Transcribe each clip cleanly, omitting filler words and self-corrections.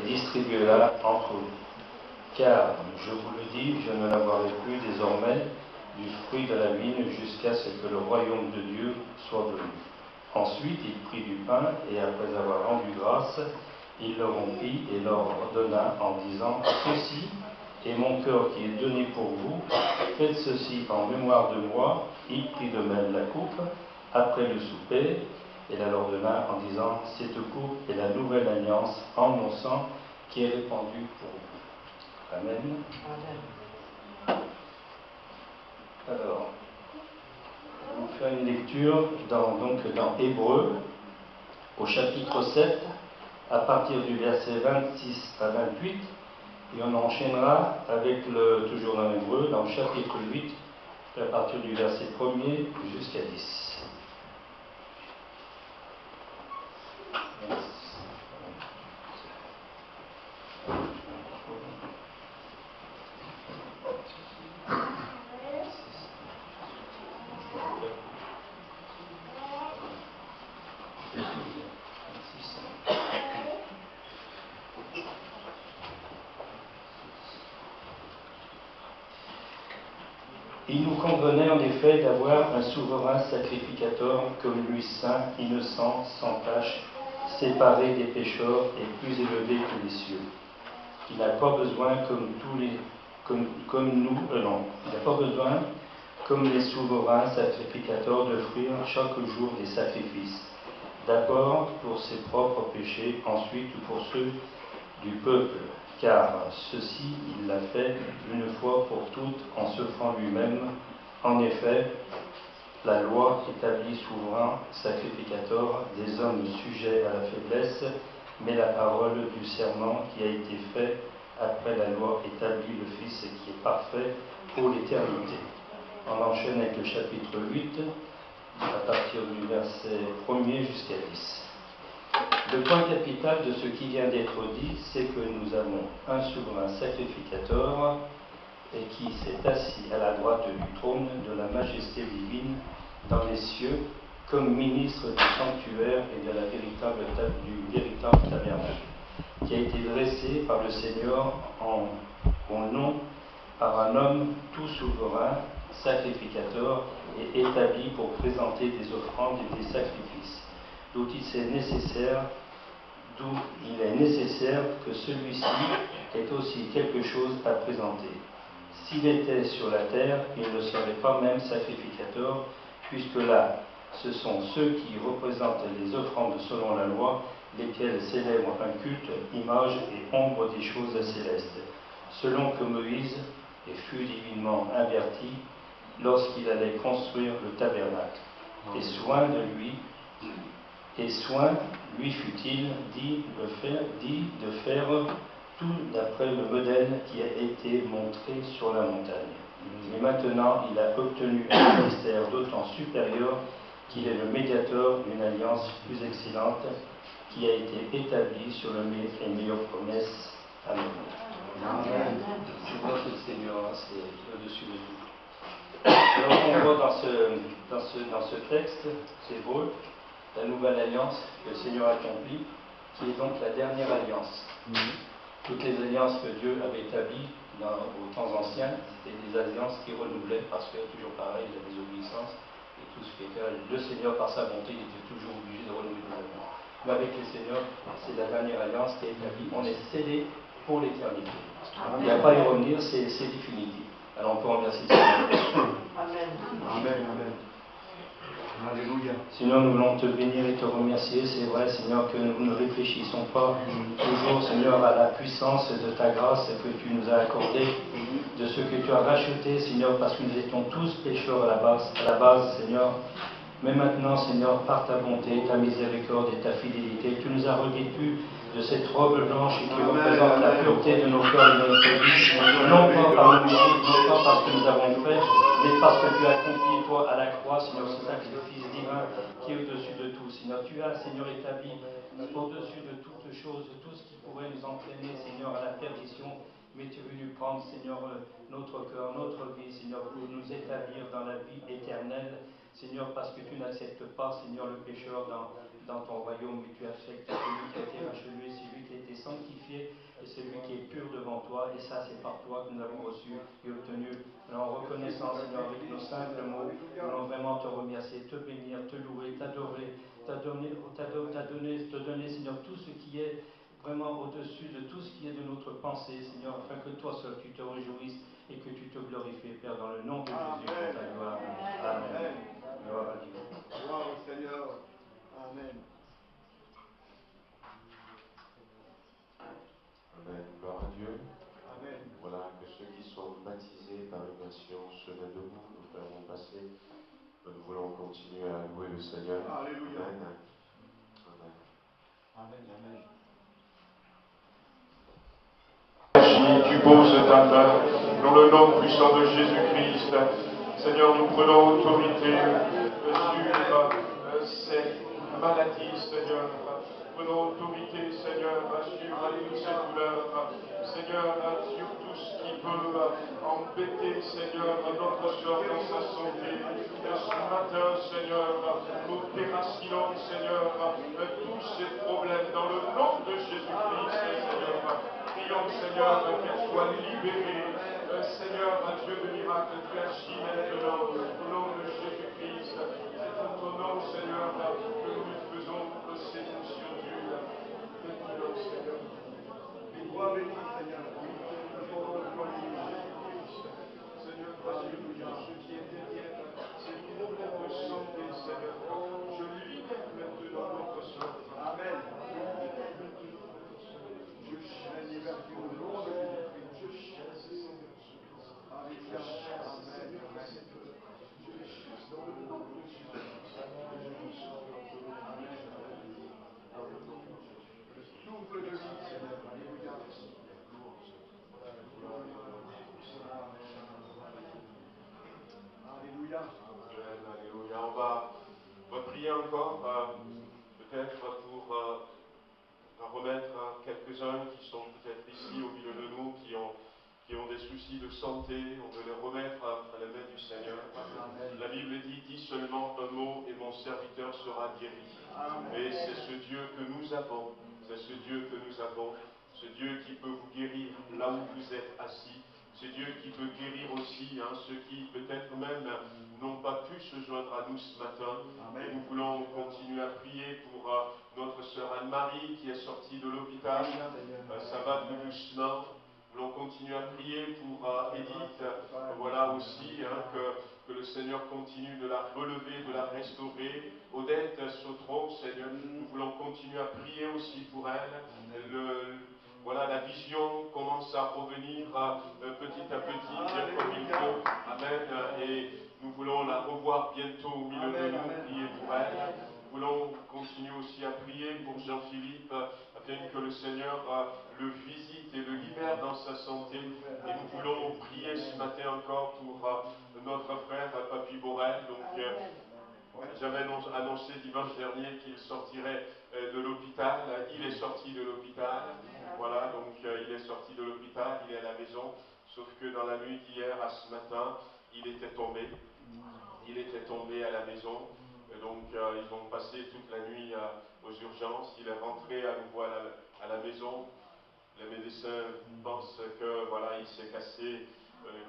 distribuez-la entre vous. Car, je vous le dis, je ne l'avoirai plus désormais du fruit de la vigne jusqu'à ce que le royaume de Dieu soit venu. Ensuite, il prit du pain, et après avoir rendu grâce, il le rompit et leur ordonna en disant « Ceci est mon cœur qui est donné pour vous, faites ceci en mémoire de moi. » Il prit de même la coupe après le souper, et la leur donna en disant « Cette coupe est la nouvelle alliance en mon sang qui est répandue pour vous. » Amen. Alors, je vais vous faire une lecture dans Hébreux, au chapitre 7, à partir du verset 26 à 28, et on enchaînera avec toujours dans Hébreux, dans le chapitre 8, à partir du verset 1er jusqu'à 10. Il nous convenait en effet d'avoir un souverain sacrificateur comme lui, saint, innocent, sans tache, séparé des pécheurs et plus élevé que les cieux. Il n'a pas besoin il n'a pas besoin, comme les souverains sacrificateurs, d'offrir chaque jour des sacrifices. D'abord pour ses propres péchés, ensuite pour ceux du peuple, car ceci il l'a fait une fois pour toutes en s'offrant lui-même. En effet, la loi établit souverain sacrificateur des hommes sujets à la faiblesse, mais la parole du serment qui a été fait après la loi établit le Fils qui est parfait pour l'éternité. On enchaîne avec le chapitre 8, à partir du verset 1er jusqu'à 10. Le point capital de ce qui vient d'être dit, c'est que nous avons un souverain sacrificateur et qui s'est assis à la droite du trône de la majesté divine dans les cieux, comme ministre du sanctuaire et de du véritable tabernacle, qui a été dressé par le Seigneur en nom par un homme tout souverain, sacrificateur et établi pour présenter des offrandes et des sacrifices, d'où il est nécessaire que celui-ci ait aussi quelque chose à présenter. S'il était sur la terre, il ne serait pas même sacrificateur, puisque là, ce sont ceux qui représentent les offrandes selon la loi, lesquels célèbrent un culte, image et ombre des choses célestes, selon que Moïse fut divinement averti lorsqu'il allait construire le tabernacle. Et soin lui fut-il dit de faire tout d'après le modèle qui a été montré sur la montagne. Mais maintenant, il a obtenu un ministère d'autant supérieur qu'il est le médiateur d'une alliance plus excellente qui a été établie sur les meilleures promesses. Amen. Amen. Je vois que le Seigneur, c'est au-dessus de tout. Alors, on voit dans ce texte, c'est beau, la nouvelle alliance que le Seigneur accomplit, qui est donc la dernière alliance. Toutes les alliances que Dieu avait établies aux temps anciens, c'était des alliances qui renouvelaient, parce que toujours pareil, la désobéissance et tout ce qui était. Le Seigneur, par sa bonté, il était toujours obligé de renouveler les alliances. Mais avec le Seigneur, c'est la dernière alliance qui est établie. On est scellé pour l'éternité. Il n'y a pas à y revenir, c'est définitif. Alors on peut remercier le Seigneur. Amen. Amen. Amen. Alléluia. Seigneur, nous voulons te bénir et te remercier. C'est vrai, Seigneur, que nous ne réfléchissons pas toujours, Seigneur, à la puissance de ta grâce que tu nous as accordée, de ce que tu as racheté, Seigneur, parce que nous étions tous pécheurs à la base, Seigneur. Mais maintenant, Seigneur, par ta bonté, ta miséricorde et ta fidélité, tu nous as revêtus de cette robe blanche qui représente la pureté de nos cœurs et de notre vie, non pas par nos mérites, non pas parce que nous avons fait, mais parce que tu as accompli, toi, à la croix, Seigneur, ce sacrifice divin qui est au-dessus de tout. Seigneur, tu as, Seigneur, établi au-dessus de toutes choses, tout ce qui pourrait nous entraîner, Seigneur, à la perdition, mais tu es venu prendre, Seigneur, notre cœur, notre vie, Seigneur, pour nous établir dans la vie éternelle, Seigneur, parce que tu n'acceptes pas, Seigneur, le pécheur dans ton royaume, mais tu acceptes celui qui a été racheté, celui qui a été sanctifié celui qui est pur devant toi, et ça c'est par toi que nous l'avons reçu et obtenu. Alors en reconnaissant, Seigneur, avec nos simples mots, nous voulons vraiment te remercier, te bénir, te louer, t'adorer, te donner, Seigneur, tout ce qui est vraiment au-dessus de tout ce qui est de notre pensée, Seigneur, afin que toi seul tu te réjouisses et que tu te glorifies, Père, dans le nom de Jésus, pour ta gloire. Amen. Gloire à Dieu. Gloire au Seigneur. Amen. Amen. Gloire à Dieu. Amen. Voilà, que ceux qui sont baptisés par l'immersion se mettent debout, nous ferons passer. Nous voulons continuer à louer le Seigneur. Alléluia. Amen. Amen. Amen. Amen. Tu poses ta main dans le nom puissant de Jésus-Christ. Seigneur, nous prenons autorité sur ces maladies, Seigneur. Prenons autorité, Seigneur, sur toutes ces douleurs. Seigneur, sur tout ce qui peut embêter, Seigneur, notre soeur dans sa santé. Ce matin, Seigneur, nous déracinons, Seigneur, tous ces problèmes dans le nom de Jésus-Christ, Seigneur. Prions, Seigneur, qu'elle soit libérée. Seigneur, Dieu de miracle, tu agis maintenant au nom de Jésus-Christ. C'est en ton nom, Seigneur, que nous faisons ces émotions dures. Maintenant, Seigneur. Les voix bénies, Seigneur. Oui, nous pouvons employer Jésus-Christ. Seigneur, Alléluia, ce qui est derrière ces problèmes de santé, Seigneur, je libère maintenant notre soeur. Amen. Je chasse La liberté au nom de Jésus-Christ. Je chasse ces personnes. Alléluia. Amen. Je les chasse dans le nom de Jésus-Christ. Et je vous sors Amen. dans le nom de Jésus. Le souffle de vie, Seigneur. Alléluia. Alléluia. Amen, alléluia. On va prier encore, peut-être pour remettre quelques-uns qui sont peut-être ici au milieu de nous, qui ont des soucis de santé. On veut les remettre à la main du Seigneur. Amen. La Bible dit seulement un mot et mon serviteur sera guéri. Amen. Et c'est ce Dieu que nous avons. C'est ce Dieu que nous avons. Ce Dieu qui peut vous guérir là où vous êtes assis. C'est Dieu qui peut guérir aussi ceux qui peut-être même n'ont pas pu se joindre à nous ce matin. Amen. Et nous voulons continuer à prier pour notre sœur Anne-Marie qui est sortie de l'hôpital. Ça va tout doucement. Nous voulons continuer à prier pour Edith. Voilà aussi que le Seigneur continue de la relever, de la restaurer. Odette Sautron, Seigneur, nous voulons continuer à prier aussi pour elle. Voilà, la vision commence à revenir petit à petit, bien comme il faut. Amen. Et nous voulons la revoir bientôt au milieu de nous, prier pour elle. Nous voulons continuer aussi à prier pour Jean-Philippe, afin que le Seigneur le visite et le libère dans sa santé. Et nous voulons prier ce matin encore pour notre frère Papy Borel. Donc, j'avais annoncé dimanche dernier qu'il sortirait de l'hôpital. Il est sorti de l'hôpital. Voilà, donc il est sorti de l'hôpital, il est à la maison. Sauf que dans la nuit d'hier à ce matin, il était tombé. Il était tombé à la maison. Et donc ils ont passé toute la nuit aux urgences. Il est rentré à nouveau à la maison. Les médecins pensent que voilà, il s'est cassé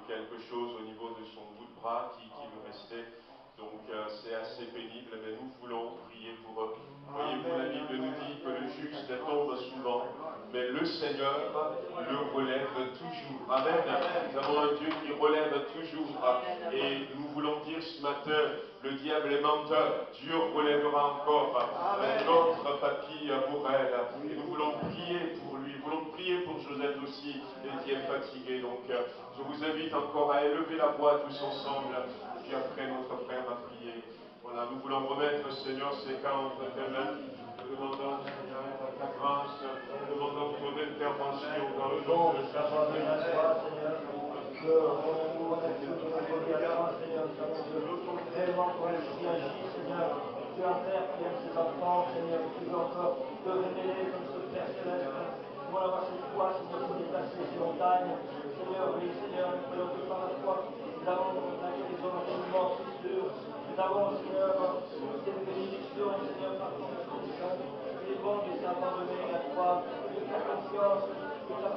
quelque chose au niveau de son bout de bras qui lui restait. Donc c'est assez pénible, mais nous voulons prier pour eux. Voyez-vous, la Bible nous dit que le juste tombe souvent, mais le Seigneur le relève toujours. Amen. Nous avons un Dieu qui relève toujours. Et nous voulons dire ce matin, le diable est menteur. Dieu relèvera encore notre papy Borel. Et nous voulons prier pour lui. Nous voulons prier pour Joseph aussi, qui est fatigué. Donc je vous invite encore à élever la voix tous ensemble. Puis après, notre frère va prier. Voilà, nous voulons remettre, Seigneur, ces cas entre tes mains. Nous demandons, Seigneur, ta grâce. Nous demandons ton intervention dans le nom de Tu as Père qui aime ses enfants, Seigneur, et tu veux encore te révéler comme ce Père céleste. Nous voulons avoir cette foi, Seigneur, pour déplacer ces montagnes. Seigneur, oui, Seigneur, nous voulons que par la foi, nous avons la guérison, l'enseignement, c'est sûr. Nous avons, Seigneur, cette bénédiction, Seigneur, par ton Esprit Saint. Il est bon de s'abandonner à toi, de faire confiance, de faire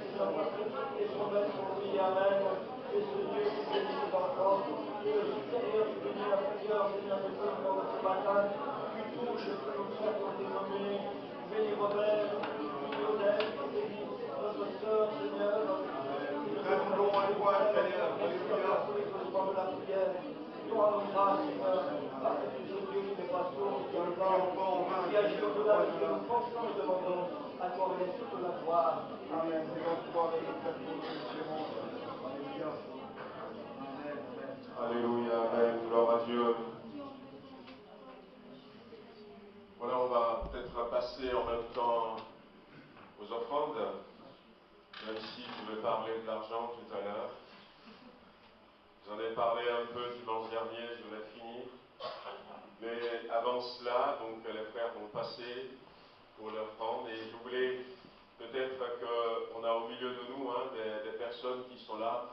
Seigneur, parce qu'ils sont belles pour lui, Amen. Et ce Dieu qui bénit ses enfants, et le supérieur qui bénit l'inférieur, Seigneur, je prie pour ce matin, tu touches comme ça qui ont été nommés, bénis Robert, bénis Odette, bénis notre sœur, Seigneur, Donne l'eau à toi, Seigneur. Alléluia. pour les besoins de la prière. Nous rendons grâce, Seigneur, parce que tu es Dieu qui n'est pas sourd, qui entend, qui agit au-delà de ce que nous pensons et demandons. À toi revienne toute la gloire. Amen. C'est dans toi que nous faisons le clément. Alléluia. Amen. Amen. Alléluia, Amen, gloire à Dieu. Voilà, on va peut-être passer en même temps aux offrandes, même si je vais parler de l'argent tout à l'heure. J'en ai parlé un peu dimanche dernier, je vais finir. Mais avant cela, donc les frères vont passer pour l'offrande et je voulais peut-être qu'on a au milieu de nous des personnes qui sont là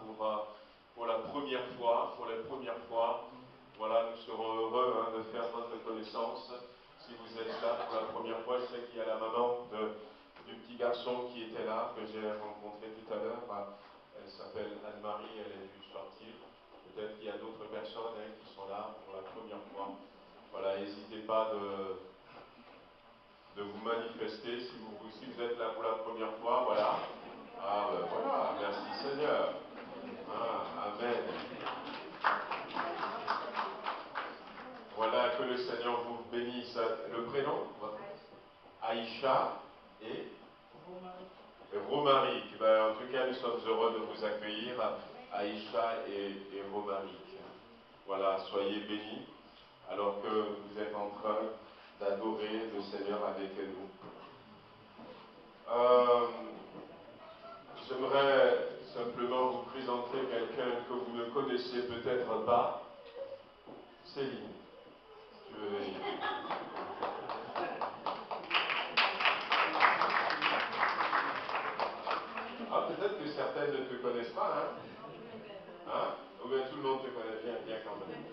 pour la première fois, pour les premières fois. Voilà, nous serons heureux de faire votre connaissance. Si vous êtes là pour la première fois, je sais qu'il y a la maman du petit garçon qui était là, que j'ai rencontré tout à l'heure. Elle s'appelle Anne-Marie, elle est due sortir. Peut-être qu'il y a d'autres personnes qui sont là pour la première fois. Voilà, n'hésitez pas de vous manifester si vous êtes là pour la première fois. Voilà. Ah ben voilà, merci Seigneur. Ah, Amen. Voilà, que le Seigneur vous bénisse. Le prénom, Aïcha et Romaric. Ben, en tout cas, nous sommes heureux de vous accueillir, Aïcha et Romaric. Voilà, soyez bénis, alors que vous êtes en train d'adorer le Seigneur avec nous. J'aimerais simplement vous présenter quelqu'un que vous ne connaissez peut-être pas, Céline. Tu veux venir? Ah, peut-être que certaines ne te connaissent pas, hein? Ou bien tout le monde te connaît bien quand même.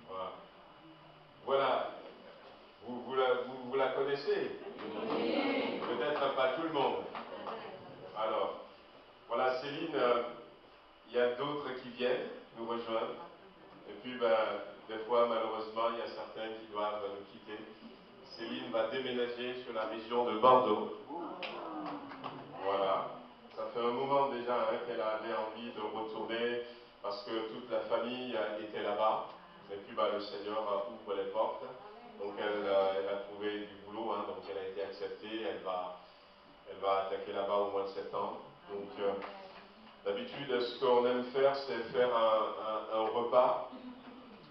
Voilà. Voilà. Vous la connaissez? Peut-être pas tout le monde. Alors, voilà, Céline, il y a d'autres qui viennent nous rejoindre. Et puis, des fois, malheureusement, il y a certains qui doivent nous quitter. Céline va déménager sur la région de Bordeaux. Voilà. Ça fait un moment déjà qu'elle avait envie de retourner parce que toute la famille était là-bas. Et puis, le Seigneur ouvre les portes. Donc, elle a trouvé du boulot, donc elle a été acceptée. Elle va attaquer là-bas au mois de septembre. Donc, d'habitude, ce qu'on aime faire, c'est faire un repas.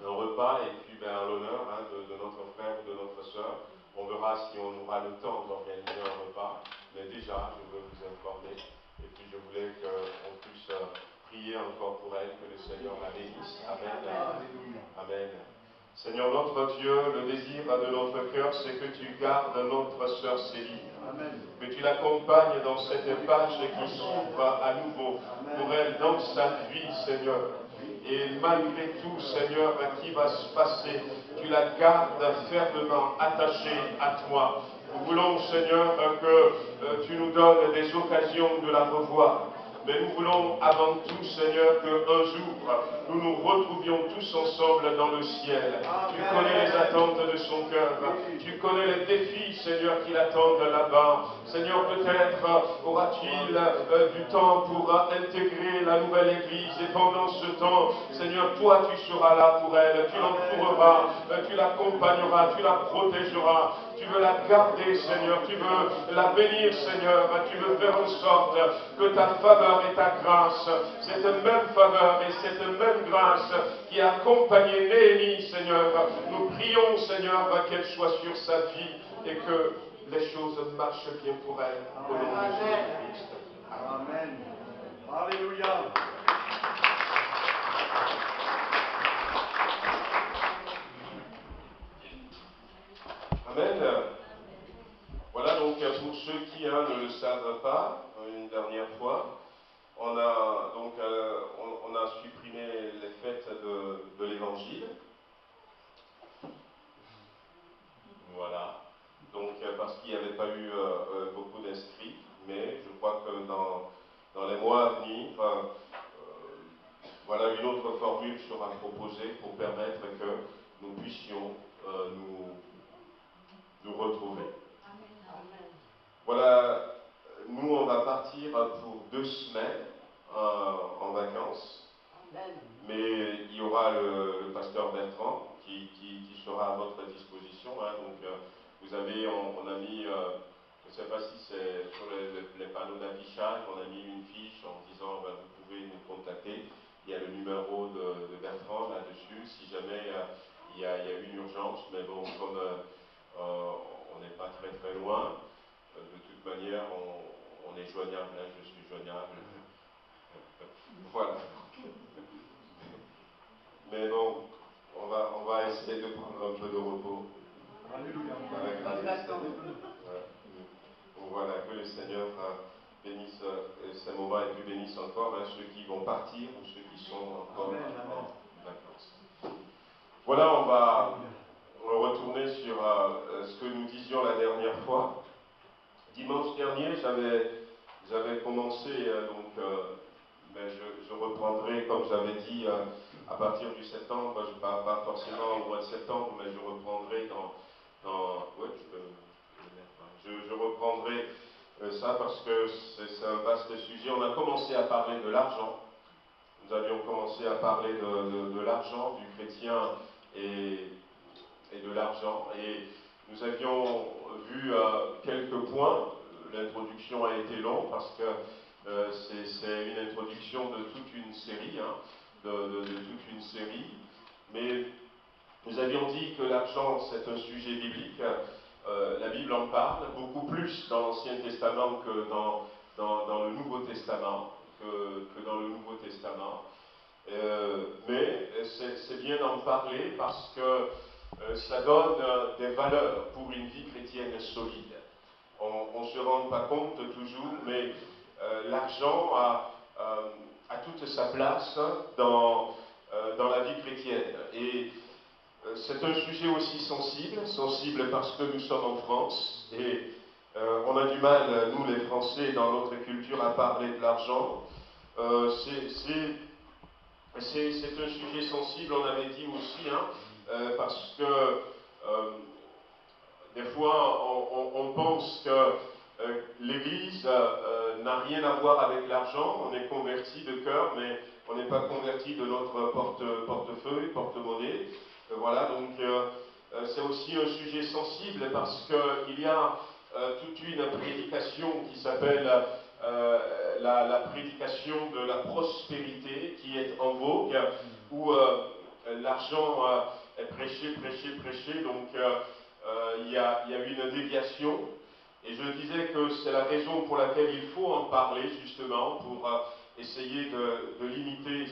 Un repas, et puis en l'honneur de notre frère ou de notre sœur. On verra si on aura le temps d'organiser un repas. Mais déjà, je veux vous informer. Et puis, je voulais qu'on puisse prier encore pour elle, que le Seigneur la bénisse. Amen. Amen. Seigneur notre Dieu, le désir de notre cœur, c'est que tu gardes notre sœur Céline. Amen. Que tu l'accompagnes dans cette page qui s'ouvre à nouveau pour elle dans sa vie, Seigneur. Et malgré tout, Seigneur, qui va se passer, tu la gardes fermement attachée à toi. Nous voulons, Seigneur, que tu nous donnes des occasions de la revoir. Mais nous voulons avant tout, Seigneur, qu'un jour, nous nous retrouvions tous ensemble dans le ciel. Tu connais les attentes de son cœur. Tu connais les défis, Seigneur, qui l'attendent là-bas. Seigneur, peut-être aura-t-il du temps pour intégrer la nouvelle Église. Et pendant ce temps, Seigneur, toi, tu seras là pour elle. Tu l'entoureras, tu l'accompagneras, tu la protégeras. Tu veux la garder, Seigneur. Tu veux la bénir, Seigneur. Tu veux faire en sorte que ta faveur et ta grâce, cette même faveur et cette même grâce qui a accompagné Néhémie, Seigneur, nous prions, Seigneur, qu'elle soit sur sa vie et que les choses marchent bien pour elle. Au nom de Jésus-Christ. Amen. Alléluia. Amen. Voilà donc pour ceux qui ne le savent pas, une dernière fois, on a supprimé les fêtes de l'Évangile. Voilà. Donc parce qu'il n'y avait pas eu dans les mois à venir, voilà, une autre formule sera proposée pour permettre que nous puissions nous retrouver. Voilà, nous on va partir pour 2 semaines en vacances, mais il y aura le pasteur Bertrand qui sera à votre disposition. Hein, donc vous avez, on a mis, je ne sais pas si c'est sur les panneaux d'affichage, on a mis une fiche en disant ben, vous pouvez nous contacter. Il y a le numéro de Bertrand là-dessus, si jamais il y a une urgence, mais bon, comme on n'est pas très très loin, de toute manière, on est joignable, hein, je suis joignable. Voilà. Mais bon, on va essayer de prendre un peu de repos. Alléluia. Avec la grâce du Seigneur. Donc voilà, que le Seigneur bénisse ces moments et puis bénisse encore hein, ceux qui vont partir ou ceux qui sont encore en vacances. Voilà, on va retourner sur ce que nous disions la dernière fois. Dimanche dernier, j'avais commencé, mais je reprendrai, comme j'avais dit, à partir du septembre, pas forcément au mois de septembre, mais je reprendrai ouais, je reprendrai ça parce que c'est un vaste sujet. On a commencé à parler de l'argent. Nous avions commencé à parler de l'argent, du chrétien et de l'argent. Et nous avions vu quelques points. L'introduction a été longue parce que c'est une introduction de toute une série, hein, de toute une série. Mais nous avions dit que l'argent, c'est un sujet biblique. La Bible en parle beaucoup plus dans l'Ancien Testament que dans le Nouveau Testament. Que dans le Nouveau Testament. Mais c'est bien d'en parler parce que ça donne des valeurs pour une vie chrétienne solide. On ne se rend pas compte toujours, mais l'argent a toute sa place dans la vie chrétienne. Et c'est un sujet aussi sensible parce que nous sommes en France et on a du mal, nous les Français, dans notre culture, à parler de l'argent. C'est un sujet sensible, on avait dit aussi, hein, parce que des fois on pense que l'Église n'a rien à voir avec l'argent, on est converti de cœur, mais on n'est pas converti de notre portefeuille, porte-monnaie. Voilà, donc c'est aussi un sujet sensible parce qu'il y a toute une prédication qui s'appelle la prédication de la prospérité qui est en vogue, où l'argent est prêché, donc il y a eu une déviation. Et je disais que c'est la raison pour laquelle il faut en parler justement, pour essayer de limiter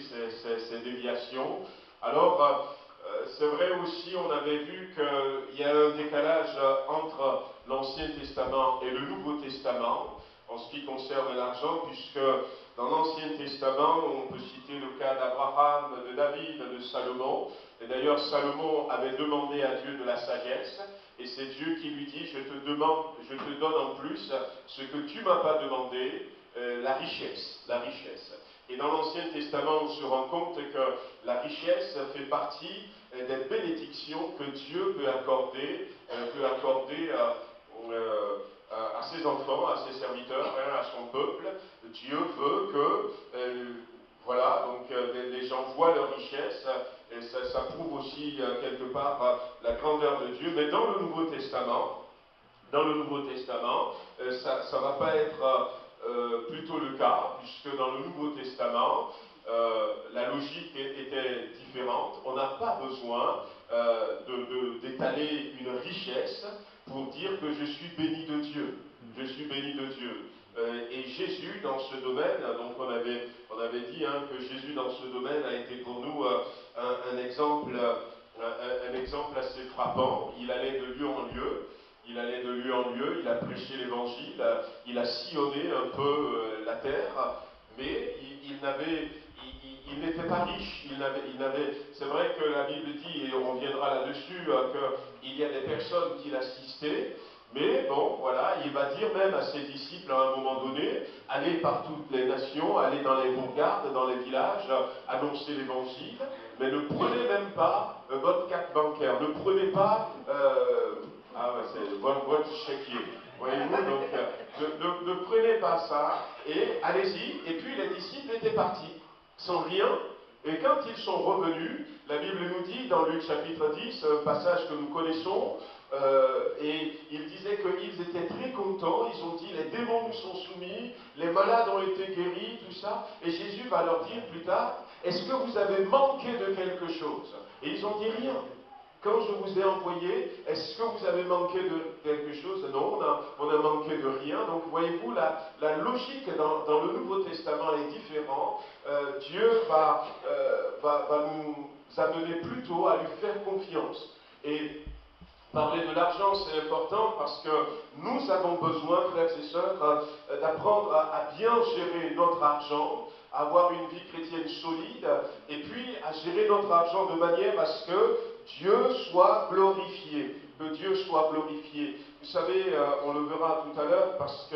ces déviations. Alors, c'est vrai aussi, on avait vu qu'il y a un décalage entre l'Ancien Testament et le Nouveau Testament en ce qui concerne l'argent, puisque dans l'Ancien Testament, on peut citer le cas d'Abraham, de David, de Salomon. Et d'ailleurs, Salomon avait demandé à Dieu de la sagesse, et c'est Dieu qui lui dit, je te donne en plus ce que tu ne m'as pas demandé, la richesse. Et dans l'Ancien Testament, on se rend compte que la richesse fait partie des bénédictions que Dieu peut accorder à ses enfants, à ses serviteurs, à son peuple. Dieu veut que, voilà, donc les gens voient leur richesse, et ça prouve aussi quelque part la grandeur de Dieu. Mais dans le Nouveau Testament, ça ne va pas être plutôt le cas, puisque dans le Nouveau Testament, la logique était différente. On n'a pas besoin d'étaler une richesse pour dire que je suis béni de Dieu. Je suis béni de Dieu. Et Jésus, dans ce domaine, donc on avait dit hein, que Jésus, dans ce domaine, a été pour nous un exemple assez frappant. Il allait de lieu en lieu. Il a prêché l'évangile, il a sillonné un peu la terre, mais il n'était pas riche. C'est vrai que la Bible dit, et on reviendra là-dessus, qu'il y a des personnes qui l'assistaient, Mais bon, voilà, il va dire même à ses disciples à un moment donné, allez par toutes les nations, allez dans les bourgades, dans les villages, annoncer l'évangile, mais ne prenez même pas votre carte bancaire, ne prenez pas, c'est votre chéquier. Voyez-vous, donc ne prenez pas ça, et allez-y. Et puis les disciples étaient partis, sans rien. Et quand ils sont revenus, la Bible nous dit dans Luc chapitre 10, un passage que nous connaissons, et il disait qu'ils étaient très contents, ils ont dit les démons nous sont soumis, les malades ont été guéris, tout ça. Et Jésus va leur dire plus tard, est-ce que vous avez manqué de quelque chose? Et ils ont dit rien. Quand je vous ai envoyé, est-ce que vous avez manqué de quelque chose? Non, on a manqué de rien. Donc voyez-vous, la logique dans le Nouveau Testament est différente. Dieu va nous amener plutôt à lui faire confiance. Et parler de l'argent, c'est important parce que nous avons besoin, frères et sœurs, d'apprendre à bien gérer notre argent, à avoir une vie chrétienne solide, et puis à gérer notre argent de manière à ce que Dieu soit glorifié. Que Dieu soit glorifié. Vous savez, on le verra tout à l'heure parce que,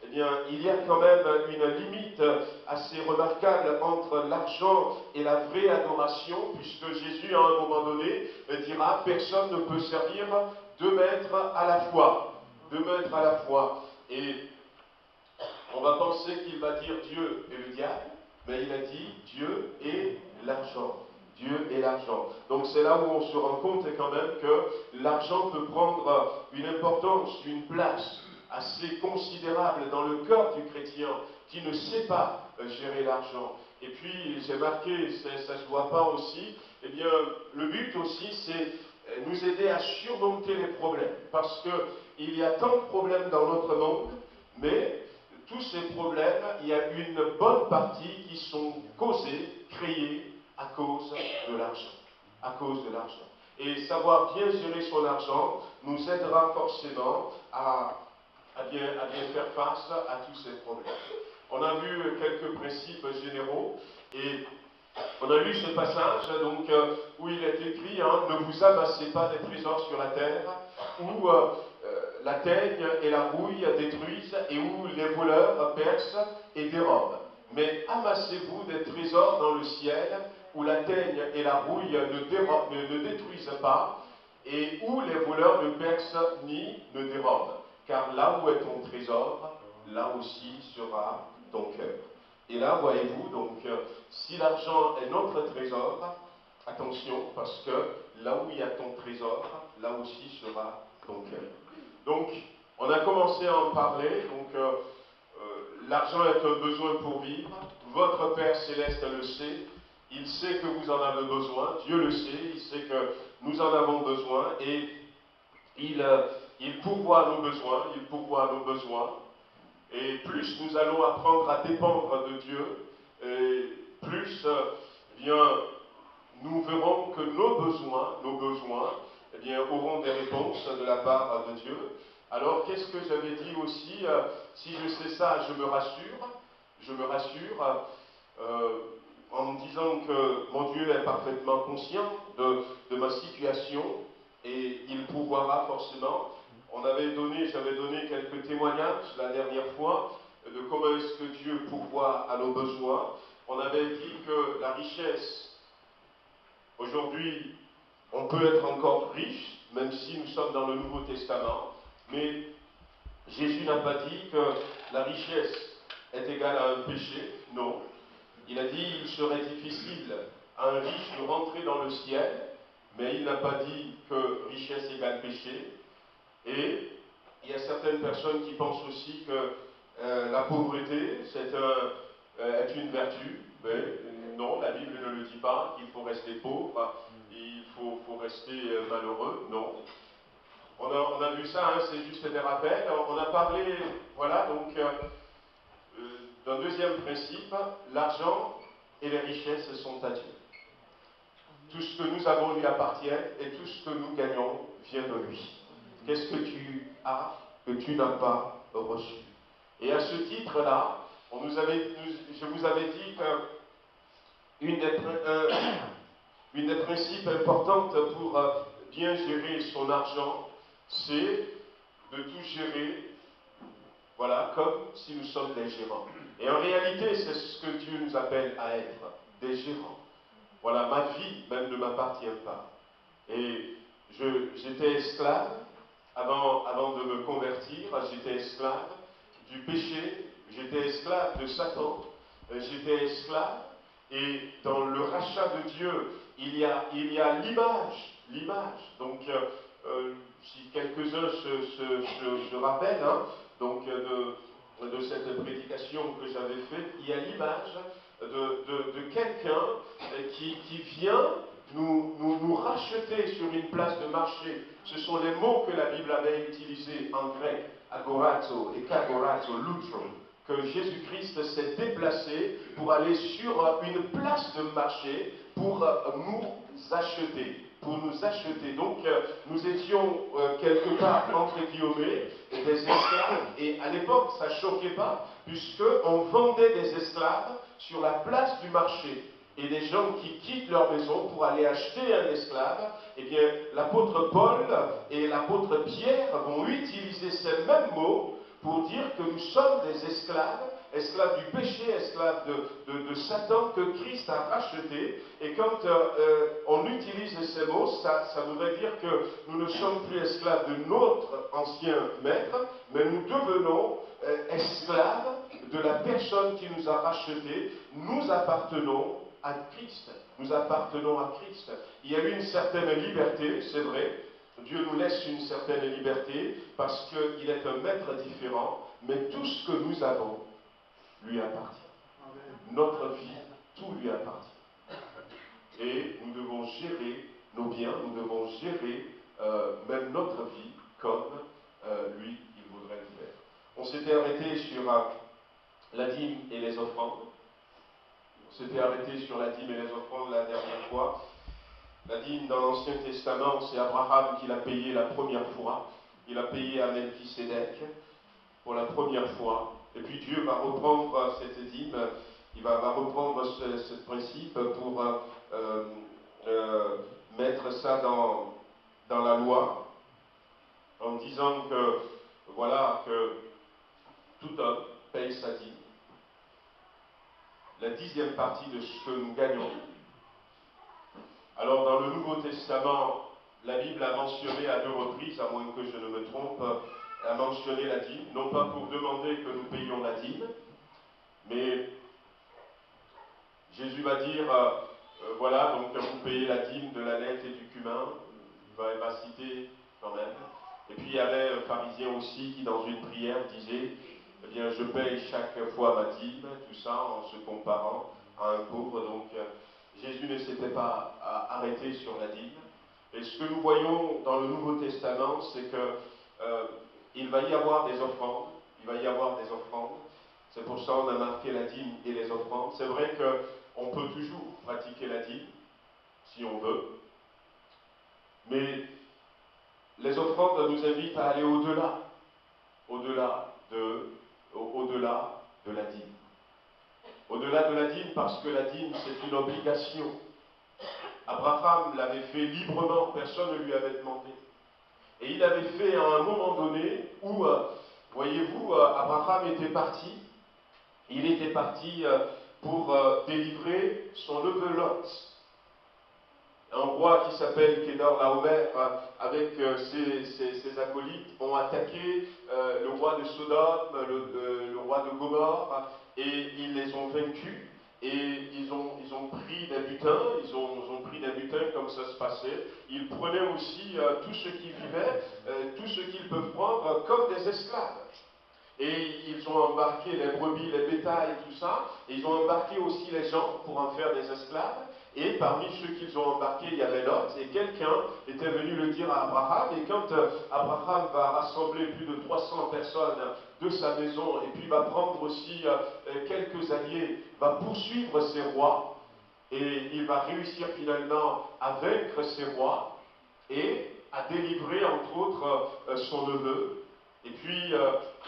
eh bien, il y a quand même une limite assez remarquable entre l'argent et la vraie adoration, puisque Jésus, à un moment donné, dira, personne ne peut servir deux maîtres à la fois. Deux maîtres à la fois. Et on va penser qu'il va dire Dieu et le diable, mais il a dit Dieu et l'argent. Dieu et l'argent. Donc c'est là où on se rend compte quand même que l'argent peut prendre une importance, une place assez considérable dans le cœur du chrétien qui ne sait pas gérer l'argent. Et puis j'ai marqué, ça ne se voit pas aussi, eh bien le but aussi c'est nous aider à surmonter les problèmes. Parce qu'il y a tant de problèmes dans notre monde, mais tous ces problèmes, il y a une bonne partie qui sont causés, créés, à cause de l'argent. À cause de l'argent. Et savoir bien gérer son argent nous aidera forcément à bien faire face à tous ces problèmes. On a vu quelques principes généraux et on a lu ce passage donc, où il est écrit ne vous amassez pas des trésors sur la terre où la teigne et la rouille détruisent et où les voleurs percent et dérobent. Mais amassez-vous des trésors dans le ciel où la teigne et la rouille ne détruisent pas, et où les voleurs ne percent ni ne dérobent. Car là où est ton trésor, là aussi sera ton cœur. Et là, voyez-vous, donc, si l'argent est notre trésor, attention, parce que là où il y a ton trésor, là aussi sera ton cœur. Donc, on a commencé à en parler, donc, l'argent est un besoin pour vivre, votre Père Céleste le sait, il sait que vous en avez besoin, Dieu le sait, il sait que nous en avons besoin et il pourvoit nos besoins, il pourvoit nos besoins. Et plus nous allons apprendre à dépendre de Dieu, et plus bien, nous verrons que nos besoins eh bien, auront des réponses de la part de Dieu. Alors qu'est-ce que j'avais dit aussi si je sais ça, je me rassure en me disant que mon Dieu est parfaitement conscient de ma situation et il pourvoira forcément. J'avais donné quelques témoignages la dernière fois de comment est-ce que Dieu pourvoit à nos besoins. On avait dit que la richesse, aujourd'hui, on peut être encore riche, même si nous sommes dans le Nouveau Testament, mais Jésus n'a pas dit que la richesse est égale à un péché, non. Il a dit qu'il serait difficile à un riche de rentrer dans le ciel, mais il n'a pas dit que richesse égale péché. Et il y a certaines personnes qui pensent aussi que la pauvreté est une vertu, mais non, la Bible ne le dit pas, qu'il faut rester pauvre, il faut rester malheureux, non. On a vu ça, c'est juste des rappels. On a parlé, voilà, donc, d'un deuxième principe, l'argent et les richesses sont à Dieu. Tout ce que nous avons lui appartient et tout ce que nous gagnons vient de lui. Qu'est-ce que tu as que tu n'as pas reçu? Et à ce titre-là, je vous avais dit qu'une des principes importantes pour bien gérer son argent, c'est de tout gérer, voilà, comme si nous sommes des gérants. Et en réalité, c'est ce que Dieu nous appelle à être, des gérants. Voilà, ma vie même ne m'appartient pas. Et j'étais esclave avant de me convertir, j'étais esclave du péché, j'étais esclave de Satan, j'étais esclave, et dans le rachat de Dieu, il y a l'image. Donc, si quelques-uns se rappellent, hein, donc de cette prédication que j'avais faite, il y a l'image de quelqu'un qui vient nous racheter sur une place de marché. Ce sont les mots que la Bible avait utilisés en grec, agorazo et kagorazo, lutro, que Jésus-Christ s'est déplacé pour aller sur une place de marché pour nous acheter. Donc nous étions quelque part, entre guillemets, des esclaves, et à l'époque ça ne choquait pas, puisqu'on vendait des esclaves sur la place du marché. Et des gens qui quittent leur maison pour aller acheter un esclave, eh bien, l'apôtre Paul et l'apôtre Pierre vont utiliser ces mêmes mots pour dire que nous sommes des esclaves, esclaves du péché, esclaves de Satan que Christ a racheté. Et quand on utilise ces mots, ça voudrait dire que nous ne sommes plus esclaves de notre ancien maître, mais nous devenons esclaves de la personne qui nous a rachetés. Nous appartenons à Christ. Nous appartenons à Christ. Il y a eu une certaine liberté, c'est vrai. Dieu nous laisse une certaine liberté parce qu'il est un maître différent, mais tout ce que nous avons lui appartient. Notre vie, tout lui appartient. Et nous devons gérer nos biens, nous devons gérer même notre vie comme lui, il voudrait le faire. On s'était arrêté sur la dîme et les offrandes. On s'était arrêté sur la dîme et les offrandes la dernière fois. La dîme dans l'Ancien Testament, c'est Abraham qui l'a payé la première fois. Il a payé à Melchisédek pour la première fois. Et puis Dieu va reprendre cette dîme, il va reprendre ce principe pour mettre ça dans la loi, en disant que, voilà, que tout homme paye sa dîme. La 10e partie de ce que nous gagnons. Alors dans le Nouveau Testament, la Bible a mentionné à 2 reprises, à moins que je ne me trompe, a mentionné la dîme, non pas pour demander que nous payions la dîme, mais Jésus va dire, voilà, donc vous payez la dîme de la nette et du cumin, il va citer quand même. Et puis il y avait un pharisien aussi qui dans une prière disait, eh bien je paye chaque fois ma dîme, tout ça en se comparant à un pauvre. Donc Jésus ne s'était pas arrêté sur la dîme. Et ce que nous voyons dans le Nouveau Testament, c'est que il va y avoir des offrandes. Il va y avoir des offrandes. C'est pour ça qu'on a marqué la dîme et les offrandes. C'est vrai qu'on peut toujours pratiquer la dîme, si on veut. Mais les offrandes nous invitent à aller au-delà. Au-delà de la dîme. Au-delà de la dîme, parce que la dîme, c'est une obligation. Abraham l'avait fait librement, personne ne lui avait demandé. Et il l'avait fait à un moment donné où, voyez-vous, Abraham était parti. Il était parti pour délivrer son neveu Lot. Un roi qui s'appelle Kedorlaomer, avec ses acolytes, ont attaqué le roi de Sodome, le roi de Gomorrhe, et ils les ont vaincus. Et ils ont pris des butins, ils ont pris des butins comme ça se passait. Ils prenaient aussi tout ce qui vivait, tout ce qu'ils peuvent prendre comme des esclaves. Et ils ont embarqué les brebis, les bétails, tout ça. Et ils ont embarqué aussi les gens pour en faire des esclaves. Et parmi ceux qu'ils ont embarqués, il y avait Lot. Et quelqu'un était venu le dire à Abraham. Et quand Abraham va rassembler plus de 300 personnes de sa maison, et puis va prendre aussi quelques alliés, va poursuivre ses rois. Et il va réussir finalement à vaincre ses rois et à délivrer entre autres son neveu. Et puis,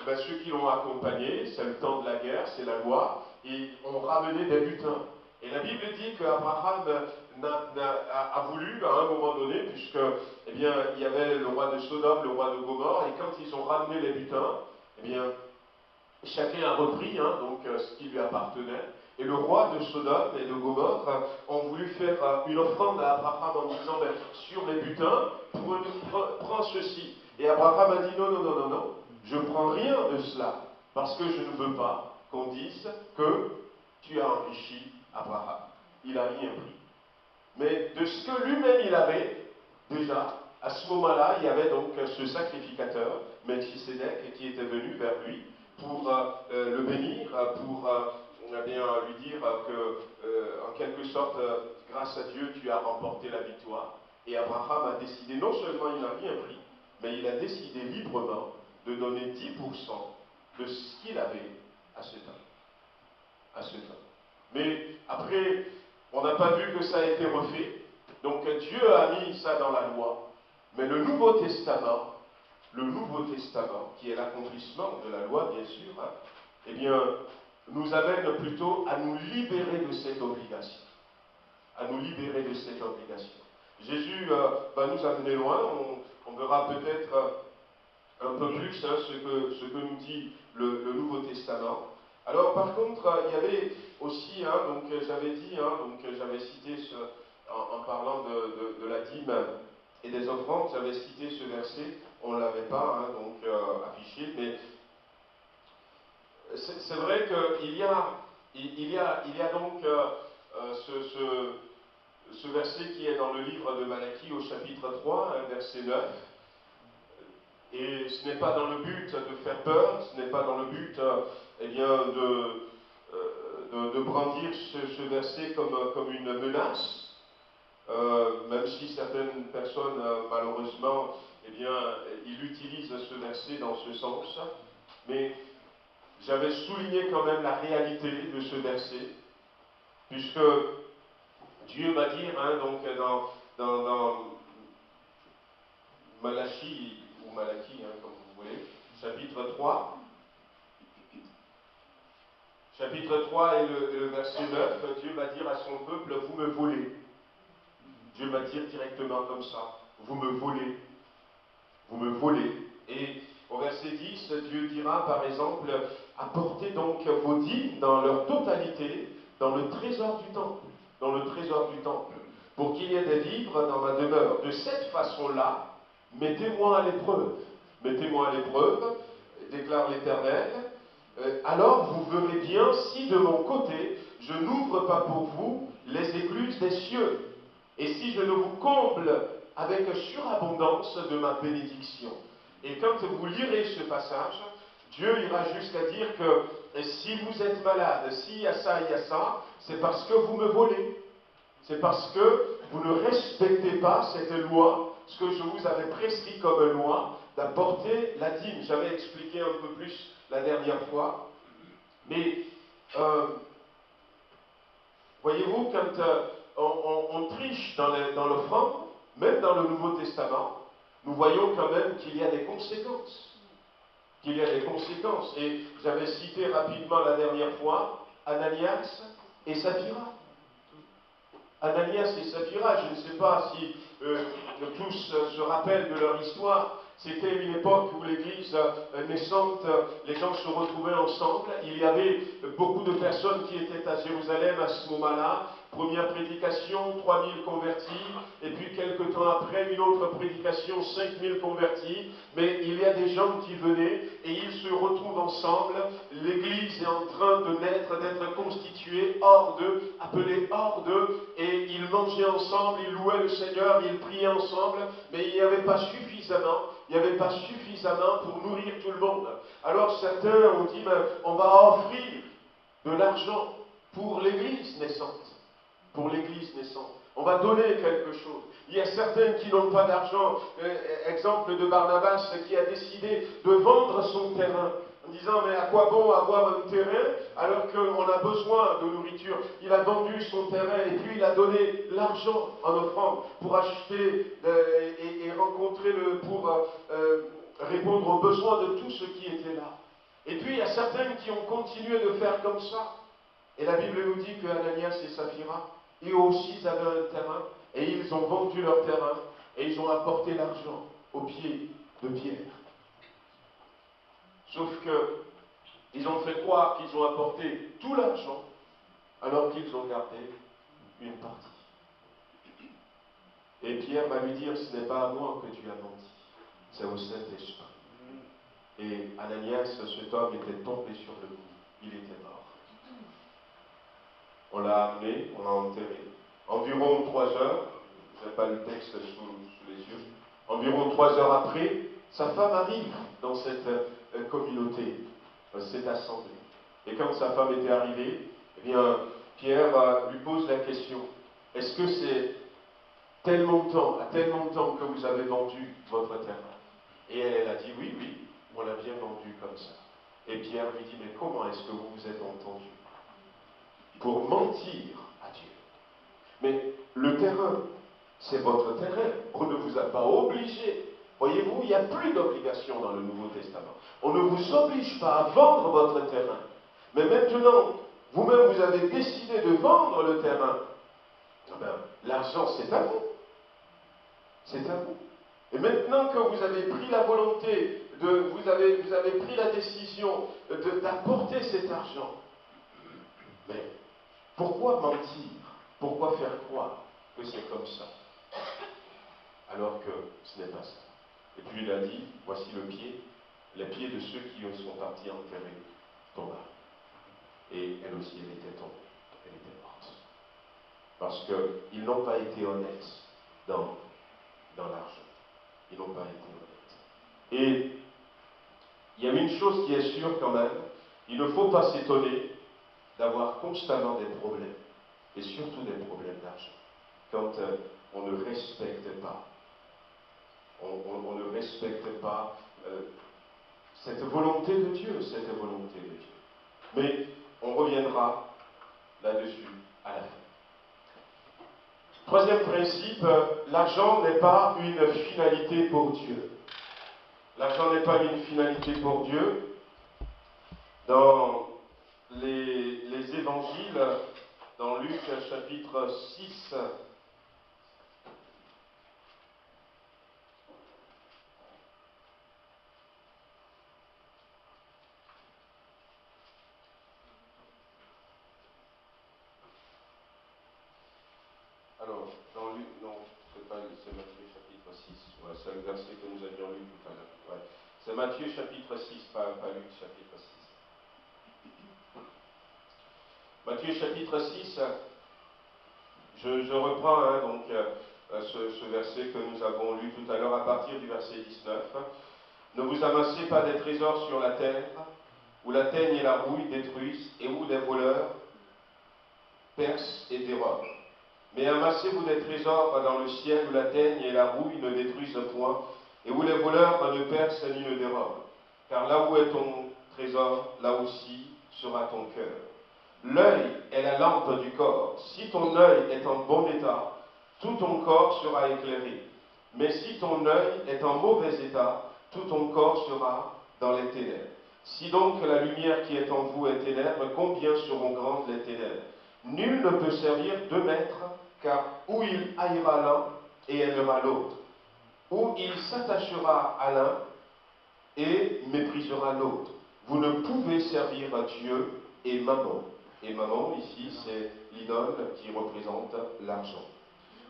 ceux qui l'ont accompagné, c'est le temps de la guerre, c'est la loi, et ont ramené des butins. Et la Bible dit qu'Abraham a voulu, à un moment donné, puisque, eh bien, il y avait le roi de Sodome, le roi de Gomorrhe, et quand ils ont ramené les butins, eh bien, chacun a repris donc, ce qui lui appartenait. Et le roi de Sodome et de Gomorrhe ont voulu faire une offrande à Abraham en disant, ben, sur les butins, prends ceci. Et Abraham a dit, non, non, non, non, non, je ne prends rien de cela, parce que je ne veux pas qu'on dise que tu as enrichi Abraham. Il a rien pris. Mais de ce que lui-même il avait, déjà, à ce moment-là, il y avait donc ce sacrificateur, Melchisédek, qui était venu vers lui pour le bénir, pour eh bien, lui dire que, en quelque sorte, grâce à Dieu, tu as remporté la victoire. Et Abraham a décidé, non seulement il n'a rien pris, mais il a décidé librement de donner 10% de ce qu'il avait à cet homme. À cet homme. Mais après, on n'a pas vu que ça a été refait. Donc Dieu a mis ça dans la loi. Mais le Nouveau Testament, qui est l'accomplissement de la loi, bien sûr, eh bien, nous amène plutôt à nous libérer de cette obligation. À nous libérer de cette obligation. Jésus va nous amener loin. On verra peut-être un peu plus ce que nous dit le Nouveau Testament. Alors, par contre, il y avait aussi, donc j'avais dit, donc j'avais cité en parlant de la dîme et des offrandes, j'avais cité ce verset, on ne l'avait pas donc affiché, mais c'est vrai qu'il y a donc ce verset qui est dans le livre de Malachie au chapitre 3, verset 9. Et ce n'est pas dans le but de faire peur, ce n'est pas dans le but eh bien, de brandir ce verset comme une menace, même si certaines personnes, malheureusement, eh bien, ils utilisent ce verset dans ce sens. Mais j'avais souligné quand même la réalité de ce verset, puisque Dieu va dire, donc dans Malachie, ou Malachie, comme vous voulez, chapitre 3. Chapitre 3 et le verset 9, Dieu va dire à son peuple, vous me volez. Dieu va dire directement comme ça, vous me volez. Vous me volez. Et au verset 10, Dieu dira par exemple, apportez donc vos dîmes dans leur totalité dans le trésor du temple. Dans le trésor du temple. Pour qu'il y ait des livres dans ma demeure. De cette façon-là, mettez-moi à l'épreuve. Mettez-moi à l'épreuve, déclare l'Éternel. Alors vous verrez bien si de mon côté, je n'ouvre pas pour vous les écluses des cieux. Et si je ne vous comble avec surabondance de ma bénédiction. Et quand vous lirez ce passage, Dieu ira jusqu'à dire que si vous êtes malade, s'il y a ça, c'est parce que vous me volez. C'est parce que vous ne respectez pas cette loi, ce que je vous avais prescrit comme loi, d'apporter la dîme. J'avais expliqué un peu plus la dernière fois. Mais, voyez-vous, quand on triche dans l'offrande, même dans le Nouveau Testament, nous voyons quand même qu'il y a des conséquences. Qu'il y a des conséquences. Et j'avais cité rapidement la dernière fois Ananias et Saphira. Ananias et Saphira, je ne sais pas si tous se rappellent de leur histoire. C'était une époque où l'église naissante, les gens se retrouvaient ensemble. Il y avait beaucoup de personnes qui étaient à Jérusalem à ce moment-là. Première prédication, 3000 convertis. Et puis quelques temps après, une autre prédication, 5000 convertis. Mais il y a des gens qui venaient et ils se retrouvent ensemble. L'église est en train de naître, d'être constituée hors d'eux, appelée hors d'eux. Et ils mangeaient ensemble, ils louaient le Seigneur, ils priaient ensemble. Mais il n'y avait pas suffisamment. Il n'y avait pas suffisamment pour nourrir tout le monde. Alors certains ont dit, on va offrir de l'argent pour l'église naissante. Pour l'église naissante. On va donner quelque chose. Il y a certains qui n'ont pas d'argent. Exemple de Barnabas qui a décidé de vendre son terrain. En disant, mais à quoi bon avoir un terrain alors qu'on a besoin de nourriture? Il a vendu son terrain et puis il a donné l'argent en offrande pour acheter et rencontrer pour répondre aux besoins de tous ceux qui étaient là. Et puis il y a certains qui ont continué de faire comme ça. Et la Bible nous dit que Ananias et Saphira eux aussi ils avaient un terrain, et ils ont vendu leur terrain, et ils ont apporté l'argent aux pieds de Pierre. Sauf que ils ont fait croire qu'ils ont apporté tout l'argent, alors qu'ils ont gardé une partie. Et Pierre va lui dire, ce n'est pas à moi que tu as menti, c'est au Saint-Esprit. Et Ananias, cet homme, était tombé sur le coup, il était mort. On l'a amené, on l'a enterré. Environ 3 heures, je n'ai pas le texte sous les yeux, environ 3 heures après, sa femme arrive dans cette communauté, cette assemblée. Et quand sa femme était arrivée, eh bien, Pierre lui pose la question, est-ce que c'est à tel montant que vous avez vendu votre terrain? Et elle a dit, oui, on l'a bien vendu comme ça. Et Pierre lui dit, mais comment est-ce que vous vous êtes entendu pour mentir à Dieu? Mais le terrain, c'est votre terrain. On ne vous a pas obligé. Voyez-vous, il n'y a plus d'obligation dans le Nouveau Testament. On ne vous oblige pas à vendre votre terrain. Mais maintenant, vous-même, vous avez décidé de vendre le terrain. Eh bien, l'argent, c'est à vous. C'est à vous. Et maintenant que vous avez pris la volonté, vous avez pris la décision d'apporter cet argent, mais pourquoi mentir? Pourquoi faire croire que c'est comme ça? Alors que ce n'est pas ça. Et puis il a dit, voici les pieds de ceux qui sont partis enterrer tomba. Et elle aussi, elle était tombée. Elle était morte. Parce qu'ils n'ont pas été honnêtes dans l'argent. Ils n'ont pas été honnêtes. Et il y a une chose qui est sûre quand même, il ne faut pas s'étonner d'avoir constamment des problèmes, et surtout des problèmes d'argent, quand on ne respecte pas, on ne respecte pas cette volonté de Dieu, Mais on reviendra là-dessus à la fin. Troisième principe, l'argent n'est pas une finalité pour Dieu. L'argent n'est pas une finalité pour Dieu. Dans les évangiles, dans Luc chapitre 6, alors, dans Luc, non, c'est Matthieu chapitre 6, ouais, c'est le verset que nous avions lu tout à l'heure. Ouais. C'est Matthieu chapitre 6, pas Luc chapitre 6. Matthieu chapitre 6, je reprends ce verset que nous avons lu tout à l'heure à partir du verset 19. Ne vous amassez pas des trésors sur la terre, où la teigne et la rouille détruisent, et où les voleurs percent et dérobent. Mais amassez-vous des trésors dans le ciel, où la teigne et la rouille ne détruisent point, et où les voleurs ne percent ni ne dérobent. Car là où est ton trésor, là aussi sera ton cœur. L'œil est la lampe du corps. Si ton œil est en bon état, tout ton corps sera éclairé. Mais si ton œil est en mauvais état, tout ton corps sera dans les ténèbres. Si donc la lumière qui est en vous est ténèbres, combien seront grandes les ténèbres? Nul ne peut servir deux maîtres, car ou il haïra l'un et aimera l'autre, ou il s'attachera à l'un et méprisera l'autre. Vous ne pouvez servir à Dieu et Mammon. Et Mammon, ici, c'est l'idole qui représente l'argent.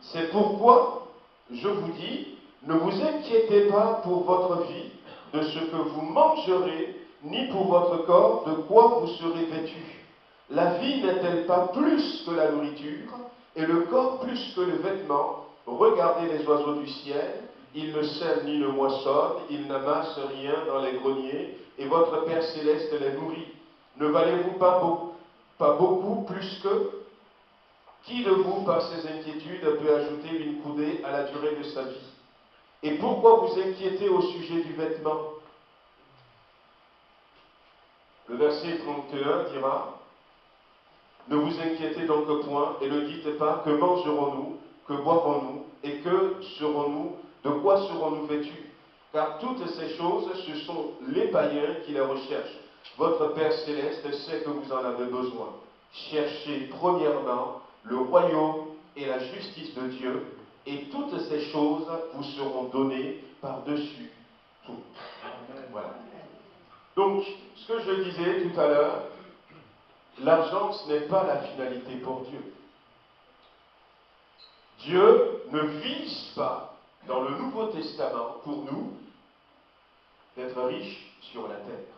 C'est pourquoi, je vous dis, ne vous inquiétez pas pour votre vie, de ce que vous mangerez, ni pour votre corps, de quoi vous serez vêtus. La vie n'est-elle pas plus que la nourriture, et le corps plus que le vêtement? Regardez les oiseaux du ciel, ils ne sèment ni ne moissonnent, ils n'amassent rien dans les greniers, et votre Père céleste les nourrit. Ne valez-vous pas beaucoup plus qu'eux? Qui de vous, par ses inquiétudes, peut ajouter une coudée à la durée de sa vie? Et pourquoi vous inquiétez au sujet du vêtement? Le verset 31 dira, ne vous inquiétez donc point, et ne dites pas que mangerons-nous, que boirons-nous, et de quoi serons-nous vêtus? Car toutes ces choses, ce sont les païens qui les recherchent. Votre Père céleste sait que vous en avez besoin. Cherchez premièrement le royaume et la justice de Dieu, et toutes ces choses vous seront données par-dessus tout. Voilà. Donc, ce que je disais tout à l'heure, l'argent, ce n'est pas la finalité pour Dieu. Dieu ne vise pas, dans le Nouveau Testament, pour nous, d'être riches sur la terre.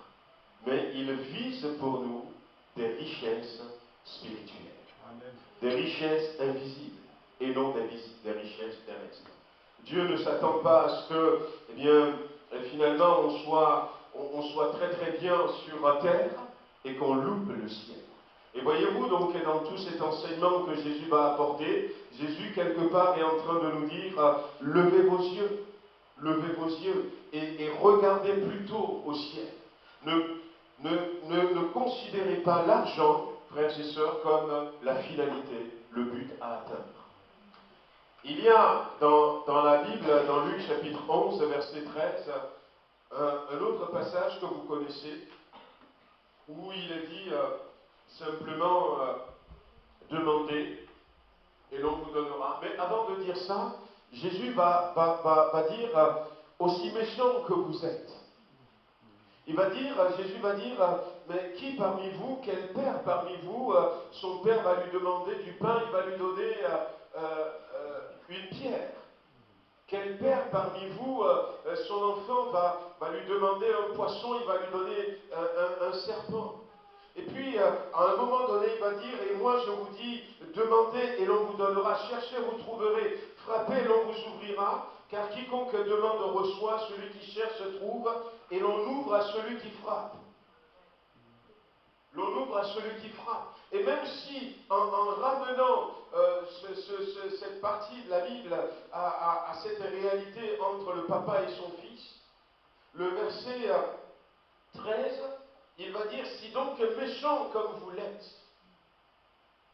Mais il vise pour nous des richesses spirituelles. Amen. Des richesses invisibles et non des richesses terrestres. Dieu ne s'attend pas à ce que, eh bien, finalement, on soit très très bien sur la terre et qu'on loupe le ciel. Et voyez-vous donc dans tout cet enseignement que Jésus va apporter, Jésus quelque part est en train de nous dire, levez vos yeux et regardez plutôt au ciel. Ne considérez pas l'argent, frères et sœurs, comme la finalité, le but à atteindre. Il y a dans la Bible, dans Luc chapitre 11, verset 13, un autre passage que vous connaissez, où il est dit simplement demandez et l'on vous donnera. Mais avant de dire ça, Jésus va dire aussi méchant que vous êtes. Jésus va dire, mais qui parmi vous, quel père parmi vous, son père va lui demander du pain, il va lui donner une pierre. Quel père parmi vous, son enfant va lui demander un poisson, il va lui donner un serpent. Et puis, à un moment donné, il va dire, et moi je vous dis, demandez et l'on vous donnera, cherchez, vous trouverez, frappez, l'on vous ouvrira, car quiconque demande reçoit, celui qui cherche trouve, et l'on ouvre à celui qui frappe. L'on ouvre à celui qui frappe. Et même si, en ramenant cette partie de la Bible à cette réalité entre le papa et son fils, le verset 13, il va dire, si donc méchant comme vous l'êtes,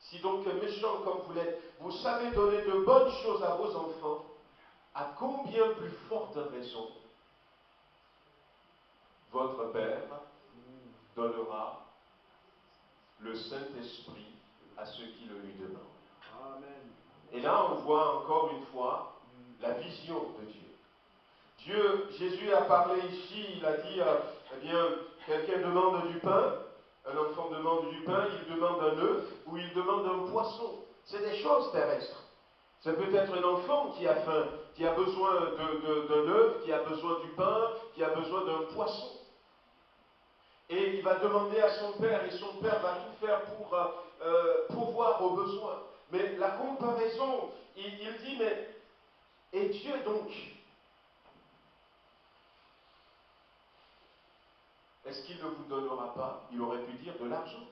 si donc méchant comme vous l'êtes, vous savez donner de bonnes choses à vos enfants, à combien plus forte raison votre Père donnera le Saint-Esprit à ceux qui le lui demandent. Amen. Et là, on voit encore une fois la vision de Dieu. Jésus a parlé ici, il a dit, eh bien, quelqu'un demande du pain, un enfant demande du pain, il demande un œuf ou il demande un poisson. C'est des choses terrestres. C'est peut-être un enfant qui a faim, qui a besoin d'un œuf, qui a besoin du pain, qui a besoin d'un poisson. Et il va demander à son père, et son père va tout faire pour pourvoir aux besoins. Mais la comparaison, il dit, mais, et Dieu donc, est-ce qu'il ne vous donnera pas? Il aurait pu dire de l'argent.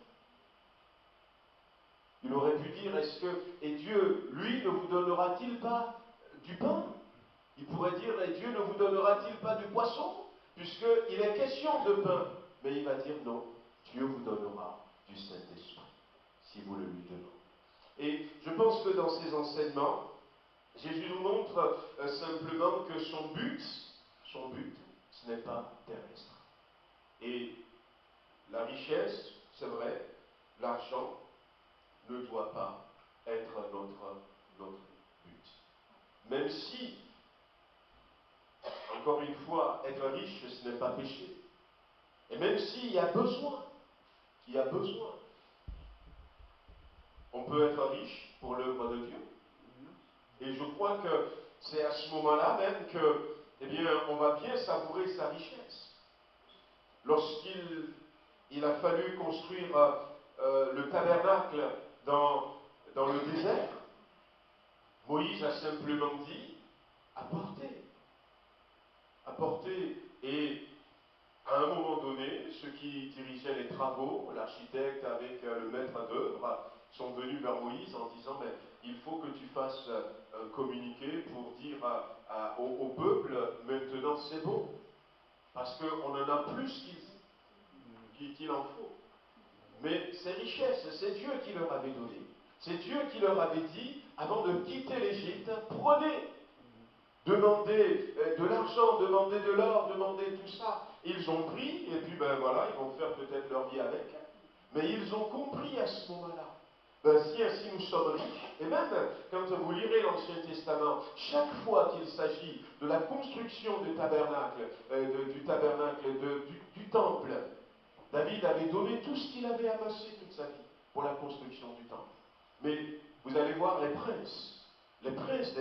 Il aurait pu dire, et Dieu, lui, ne vous donnera-t-il pas du pain? Il pourrait dire, et Dieu ne vous donnera-t-il pas du poisson? Puisqu'il est question de pain. Mais il va dire, non, Dieu vous donnera du Saint-Esprit, si vous le lui demandez. Et je pense que dans ces enseignements, Jésus nous montre simplement que son but, ce n'est pas terrestre. Et la richesse, c'est vrai, l'argent ne doit pas être notre but. Même si, encore une fois, être riche, ce n'est pas péché. Et même s'il y a besoin, on peut être riche pour l'œuvre de Dieu. Et je crois que c'est à ce moment-là même que, eh bien, on va bien savourer sa richesse. Lorsqu'il a fallu construire le tabernacle dans le désert, Moïse a simplement dit, apportez. Et à un moment donné, ceux qui dirigeaient les travaux, l'architecte avec le maître d'œuvre, sont venus vers Moïse en disant, mais il faut que tu fasses un communiqué pour dire au peuple, maintenant c'est bon, parce qu'on en a plus qu'il en faut. Mais ces richesses, c'est Dieu qui leur avait donné. C'est Dieu qui leur avait dit, avant de quitter l'Égypte, prenez, demandez de l'argent, demandez de l'or, demandez tout ça. Ils ont pris, et puis ben voilà, ils vont faire peut-être leur vie avec. Mais ils ont compris à ce moment-là Ben, si ainsi nous sommes riches, et même quand vous lirez l'Ancien Testament, chaque fois qu'il s'agit de la construction du tabernacle, du temple, David avait donné tout ce qu'il avait amassé toute sa vie pour la construction du temple. Mais vous allez voir les princes des tribus,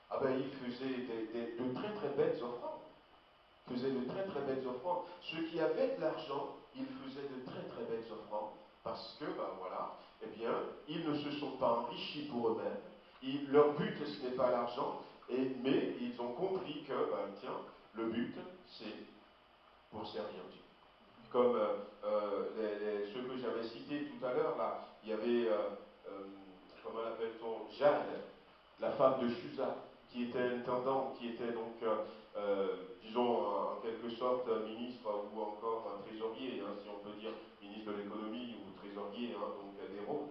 ah ben, ils faisaient de très très belles offrandes. Faisaient de très très belles offrandes. Ceux qui avaient de l'argent, ils faisaient de très très belles offrandes parce que, ben voilà, eh bien, ils ne se sont pas enrichis pour eux-mêmes. Leur but, ce n'est pas l'argent, mais ils ont compris que, ben, tiens, le but, c'est pour servir Dieu. Comme ceux que j'avais cités tout à l'heure, là, il y avait, comment l'appelle-t-on, Jeanne, la femme de Chusa, qui était intendante, qui était donc, disons, en quelque sorte, ministre ou encore un trésorier, hein, si on peut dire, ministre de l'économie ou trésorier, hein, donc d'Hérode.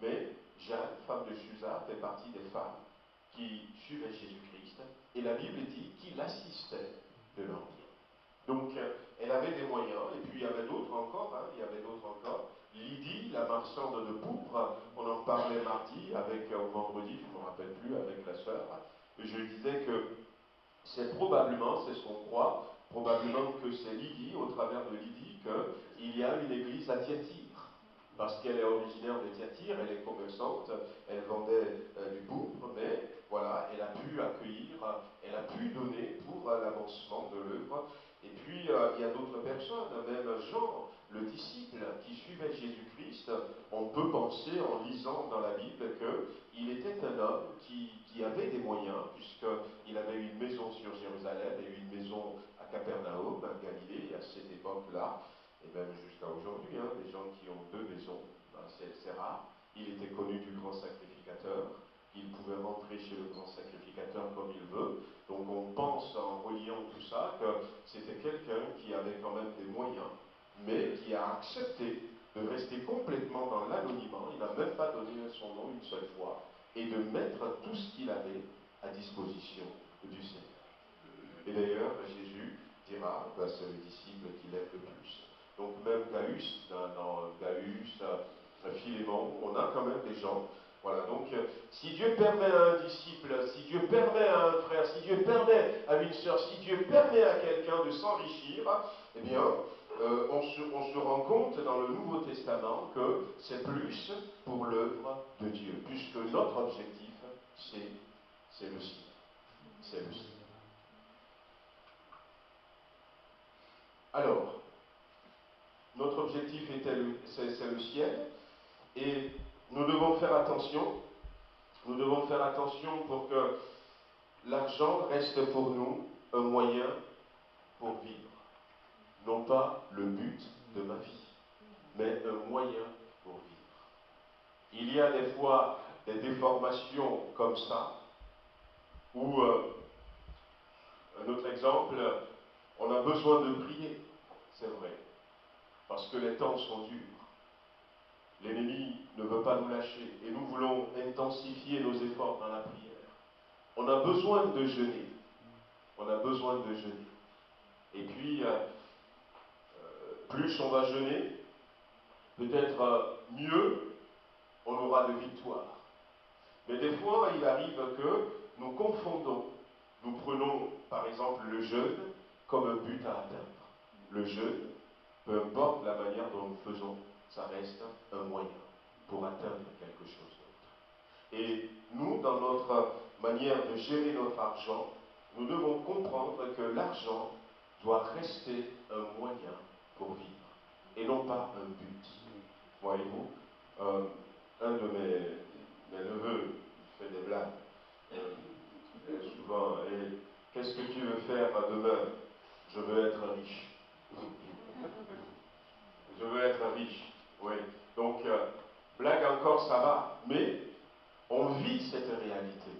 Mais Jeanne, femme de Chusa, fait partie des femmes qui suivaient Jésus-Christ, et la Bible dit qu'il assistait de leur bien. Donc, elle avait des moyens, et puis il y avait d'autres encore, hein, il y avait d'autres encore. Lydie, la marchande de pourpre, on en parlait mardi, ou vendredi, je ne me rappelle plus, avec la sœur. Je disais que c'est probablement, c'est ce qu'on croit, probablement que c'est Lydie, au travers de Lydie, qu'il y a une église à Thyatire. Parce qu'elle est originaire de Thyatire, elle est commerçante, elle vendait du pourpre, mais voilà, elle a pu accueillir, elle a pu donner pour l'avancement de l'œuvre. Et puis, il y a d'autres personnes, même Jean, le disciple qui suivait Jésus-Christ, on peut penser en lisant dans la Bible qu'il était un homme qui avait des moyens, puisqu'il avait une maison sur Jérusalem et une maison à Capernaum, à Galilée, à cette époque-là, et même jusqu'à aujourd'hui, hein, des gens qui ont deux maisons, ben, c'est rare. Il était connu du grand sacrificateur, il pouvait rentrer chez le grand sacrificateur comme il veut. Donc on pense, en reliant tout ça, que c'était quelqu'un qui avait quand même des moyens, mais qui a accepté de rester complètement dans l'anonymat. Il n'a même pas donné son nom une seule fois, et de mettre tout ce qu'il avait à disposition du Seigneur. Et d'ailleurs, Jésus dira, ben, c'est le disciple qu'il aime le plus. Donc même Gaius, dans Gaius, Philémon, on a quand même des gens. Voilà, donc si Dieu permet à un disciple, si Dieu permet à un frère, si Dieu permet à une sœur, si Dieu permet à quelqu'un de s'enrichir, eh bien, on se rend compte dans le Nouveau Testament que c'est plus pour l'œuvre de Dieu, puisque notre objectif, c'est le ciel. C'est le ciel. Alors, notre objectif c'est le ciel, et nous devons faire attention. Nous devons faire attention pour que l'argent reste pour nous un moyen pour vivre. Non pas le but de ma vie, mais un moyen pour vivre. Il y a des fois des déformations comme ça, où, un autre exemple, on a besoin de prier, c'est vrai, parce que les temps sont durs. L'ennemi ne veut pas nous lâcher et nous voulons intensifier nos efforts dans la prière. On a besoin de jeûner. On a besoin de jeûner. Et puis, plus on va jeûner, peut-être mieux on aura de victoire. Mais des fois, il arrive que nous confondons. Nous prenons, par exemple, le jeûne comme un but à atteindre. Le jeûne, peu importe la manière dont nous faisons, ça reste un moyen pour atteindre quelque chose d'autre. Et nous, dans notre manière de gérer notre argent, nous devons comprendre que l'argent doit rester un moyen pour vivre et non pas un but. Voyez-vous, un de mes neveux fait des blagues. Souvent, qu'est-ce que tu veux faire demain? Je veux être riche. Je veux être riche. Oui. Donc, blague encore, ça va. Mais on vit cette réalité.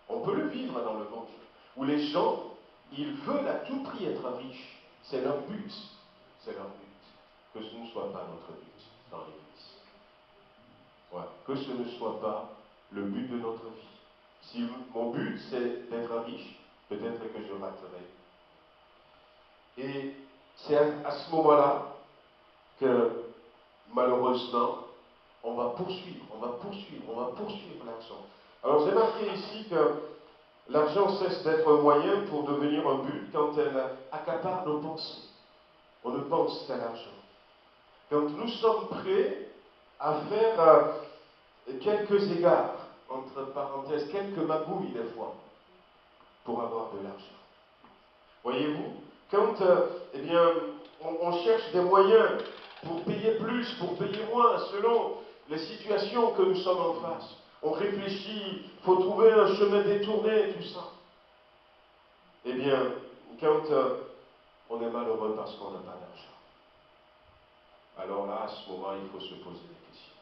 On peut le vivre dans le monde. Où les gens, ils veulent à tout prix être riches. C'est leur but. C'est leur but. Que ce ne soit pas notre but dans l'Église. Voilà. Que ce ne soit pas le but de notre vie. Si mon but c'est d'être riche, peut-être que je raterai. Et c'est à ce moment-là que malheureusement, on va poursuivre, on va poursuivre, on va poursuivre l'argent. Alors j'ai marqué ici que l'argent cesse d'être un moyen pour devenir un but quand elle accapare nos pensées. On ne pense qu'à l'argent. Quand nous sommes prêts à faire quelques égards, entre parenthèses, quelques magouilles des fois, pour avoir de l'argent. Voyez-vous, quand eh bien, on cherche des moyens pour payer plus, pour payer moins, selon les situations que nous sommes en face. On réfléchit, il faut trouver un chemin détourné, tout ça. Eh bien, quand on est malheureux parce qu'on n'a pas d'argent, alors là, à ce moment, il faut se poser des questions.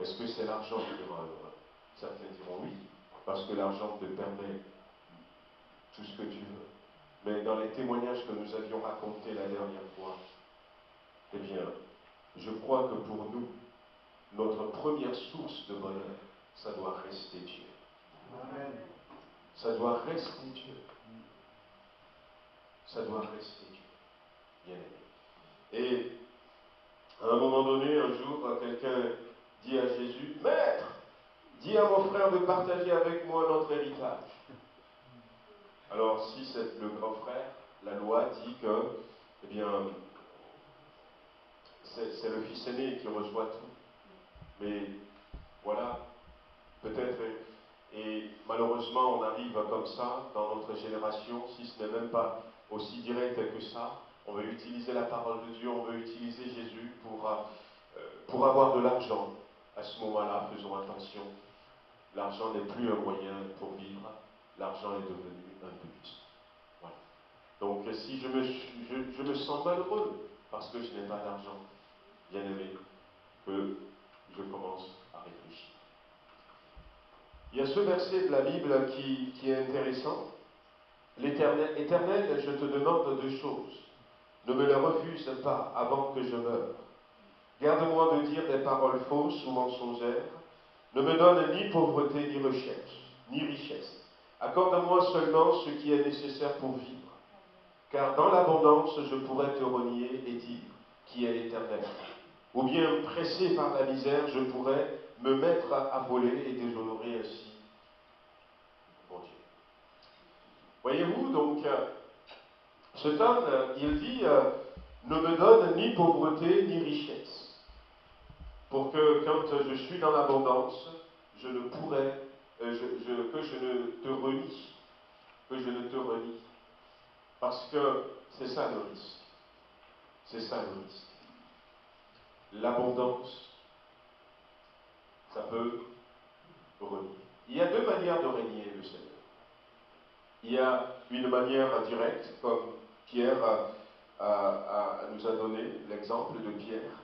Est-ce que c'est l'argent qui rend heureux? Certains diront oui, parce que l'argent te permet tout ce que tu veux. Mais dans les témoignages que nous avions racontés la dernière fois, eh bien, je crois que pour nous, notre première source de bonheur, ça doit rester Dieu. Amen. Ça doit rester Dieu. Ça doit rester Dieu. Bien aimé. Et à un moment donné, un jour, quelqu'un dit à Jésus, Maître, dis à mon frère de partager avec moi notre héritage. Alors, si c'est le grand frère, la loi dit que, eh bien, c'est le fils aîné qui reçoit tout. Mais voilà, peut-être, et malheureusement, on arrive comme ça dans notre génération, si ce n'est même pas aussi direct que ça. On veut utiliser la parole de Dieu, on veut utiliser Jésus pour avoir de l'argent. À ce moment-là, faisons attention. L'argent n'est plus un moyen pour vivre, l'argent est devenu un but. Voilà. Donc si je me sens malheureux parce que je n'ai pas d'argent, bien aimé, que je commence à réfléchir. Il y a ce verset de la Bible qui est intéressant. Éternel, je te demande deux choses. Ne me les refuse pas avant que je meure. Garde-moi de dire des paroles fausses ou mensongères. Ne me donne ni pauvreté ni richesse. Accorde-moi seulement ce qui est nécessaire pour vivre. Car dans l'abondance, je pourrais te renier et dire qui est l'Éternel. Ou bien, pressé par la misère, je pourrais me mettre à voler et déshonorer ainsi mon Dieu. Voyez-vous, donc, cet homme, il dit, ne me donne ni pauvreté ni richesse, pour que quand je suis dans l'abondance, je ne pourrais, que je ne te renie, parce que c'est ça le risque, c'est ça le risque. L'abondance, ça peut renier. Il y a deux manières de régner le Seigneur. Il y a une manière indirecte, comme Pierre nous a donné l'exemple de Pierre,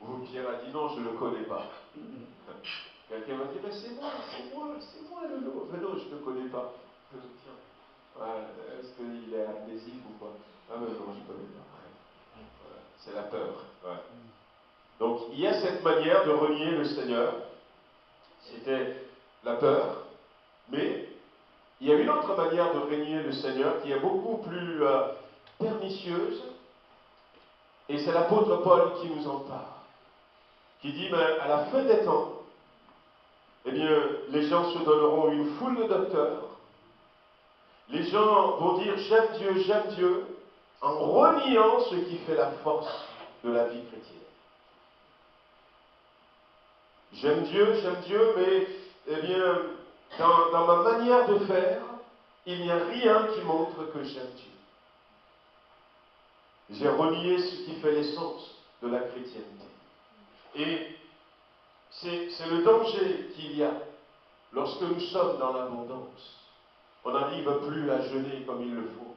où Pierre a dit non, je ne le connais pas. Quelqu'un va dire, mais c'est moi le loup. Mais non, je ne le connais pas. Tiens, est-ce qu'il est amnésique ou quoi? Ah mais non, je ne connais pas. Voilà. C'est la peur. Ouais. Donc il y a cette manière de renier le Seigneur. C'était la peur, mais il y a une autre manière de régner le Seigneur qui est beaucoup plus pernicieuse, et c'est l'apôtre Paul qui nous en parle, qui dit, mais à la fin des temps, eh bien, les gens se donneront une foule de docteurs, les gens vont dire j'aime Dieu, en reniant ce qui fait la force de la vie chrétienne. J'aime Dieu, mais, eh bien, dans ma manière de faire, il n'y a rien qui montre que j'aime Dieu. J'ai renié ce qui fait l'essence de la chrétienté. Et c'est le danger qu'il y a lorsque nous sommes dans l'abondance. On n'arrive plus à jeûner comme il le faut.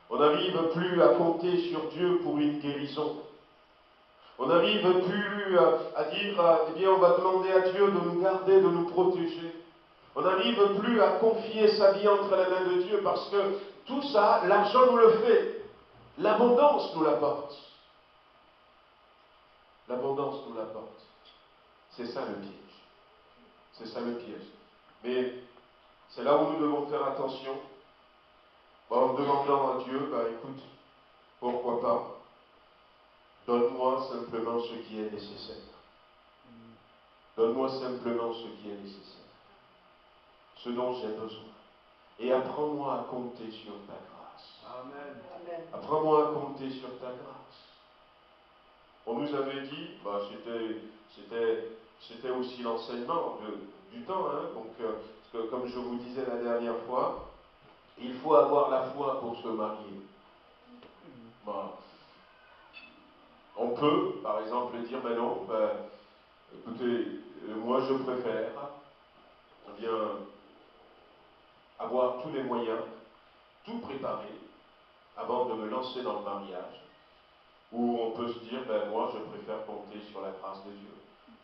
On n'arrive plus à compter sur Dieu pour une guérison. On n'arrive plus à dire, eh bien, on va demander à Dieu de nous garder, de nous protéger. On n'arrive plus à confier sa vie entre les mains de Dieu parce que tout ça, l'argent nous le fait. L'abondance nous l'apporte. L'abondance nous l'apporte. C'est ça le piège. C'est ça le piège. Mais c'est là où nous devons faire attention. En demandant à Dieu, écoute, pourquoi pas, donne-moi simplement ce qui est nécessaire. Donne-moi simplement ce qui est nécessaire, ce dont j'ai besoin. Et apprends-moi à compter sur ta grâce. Amen. Apprends-moi à compter sur ta grâce. On nous avait dit, c'était aussi l'enseignement du temps, hein, donc, parce que, comme je vous disais la dernière fois, il faut avoir la foi pour se marier. Voilà. On peut, par exemple, dire, mais non, écoutez, moi je préfère bien avoir tous les moyens, tout préparé, avant de me lancer dans le mariage, où on peut se dire, moi je préfère compter sur la grâce de Dieu,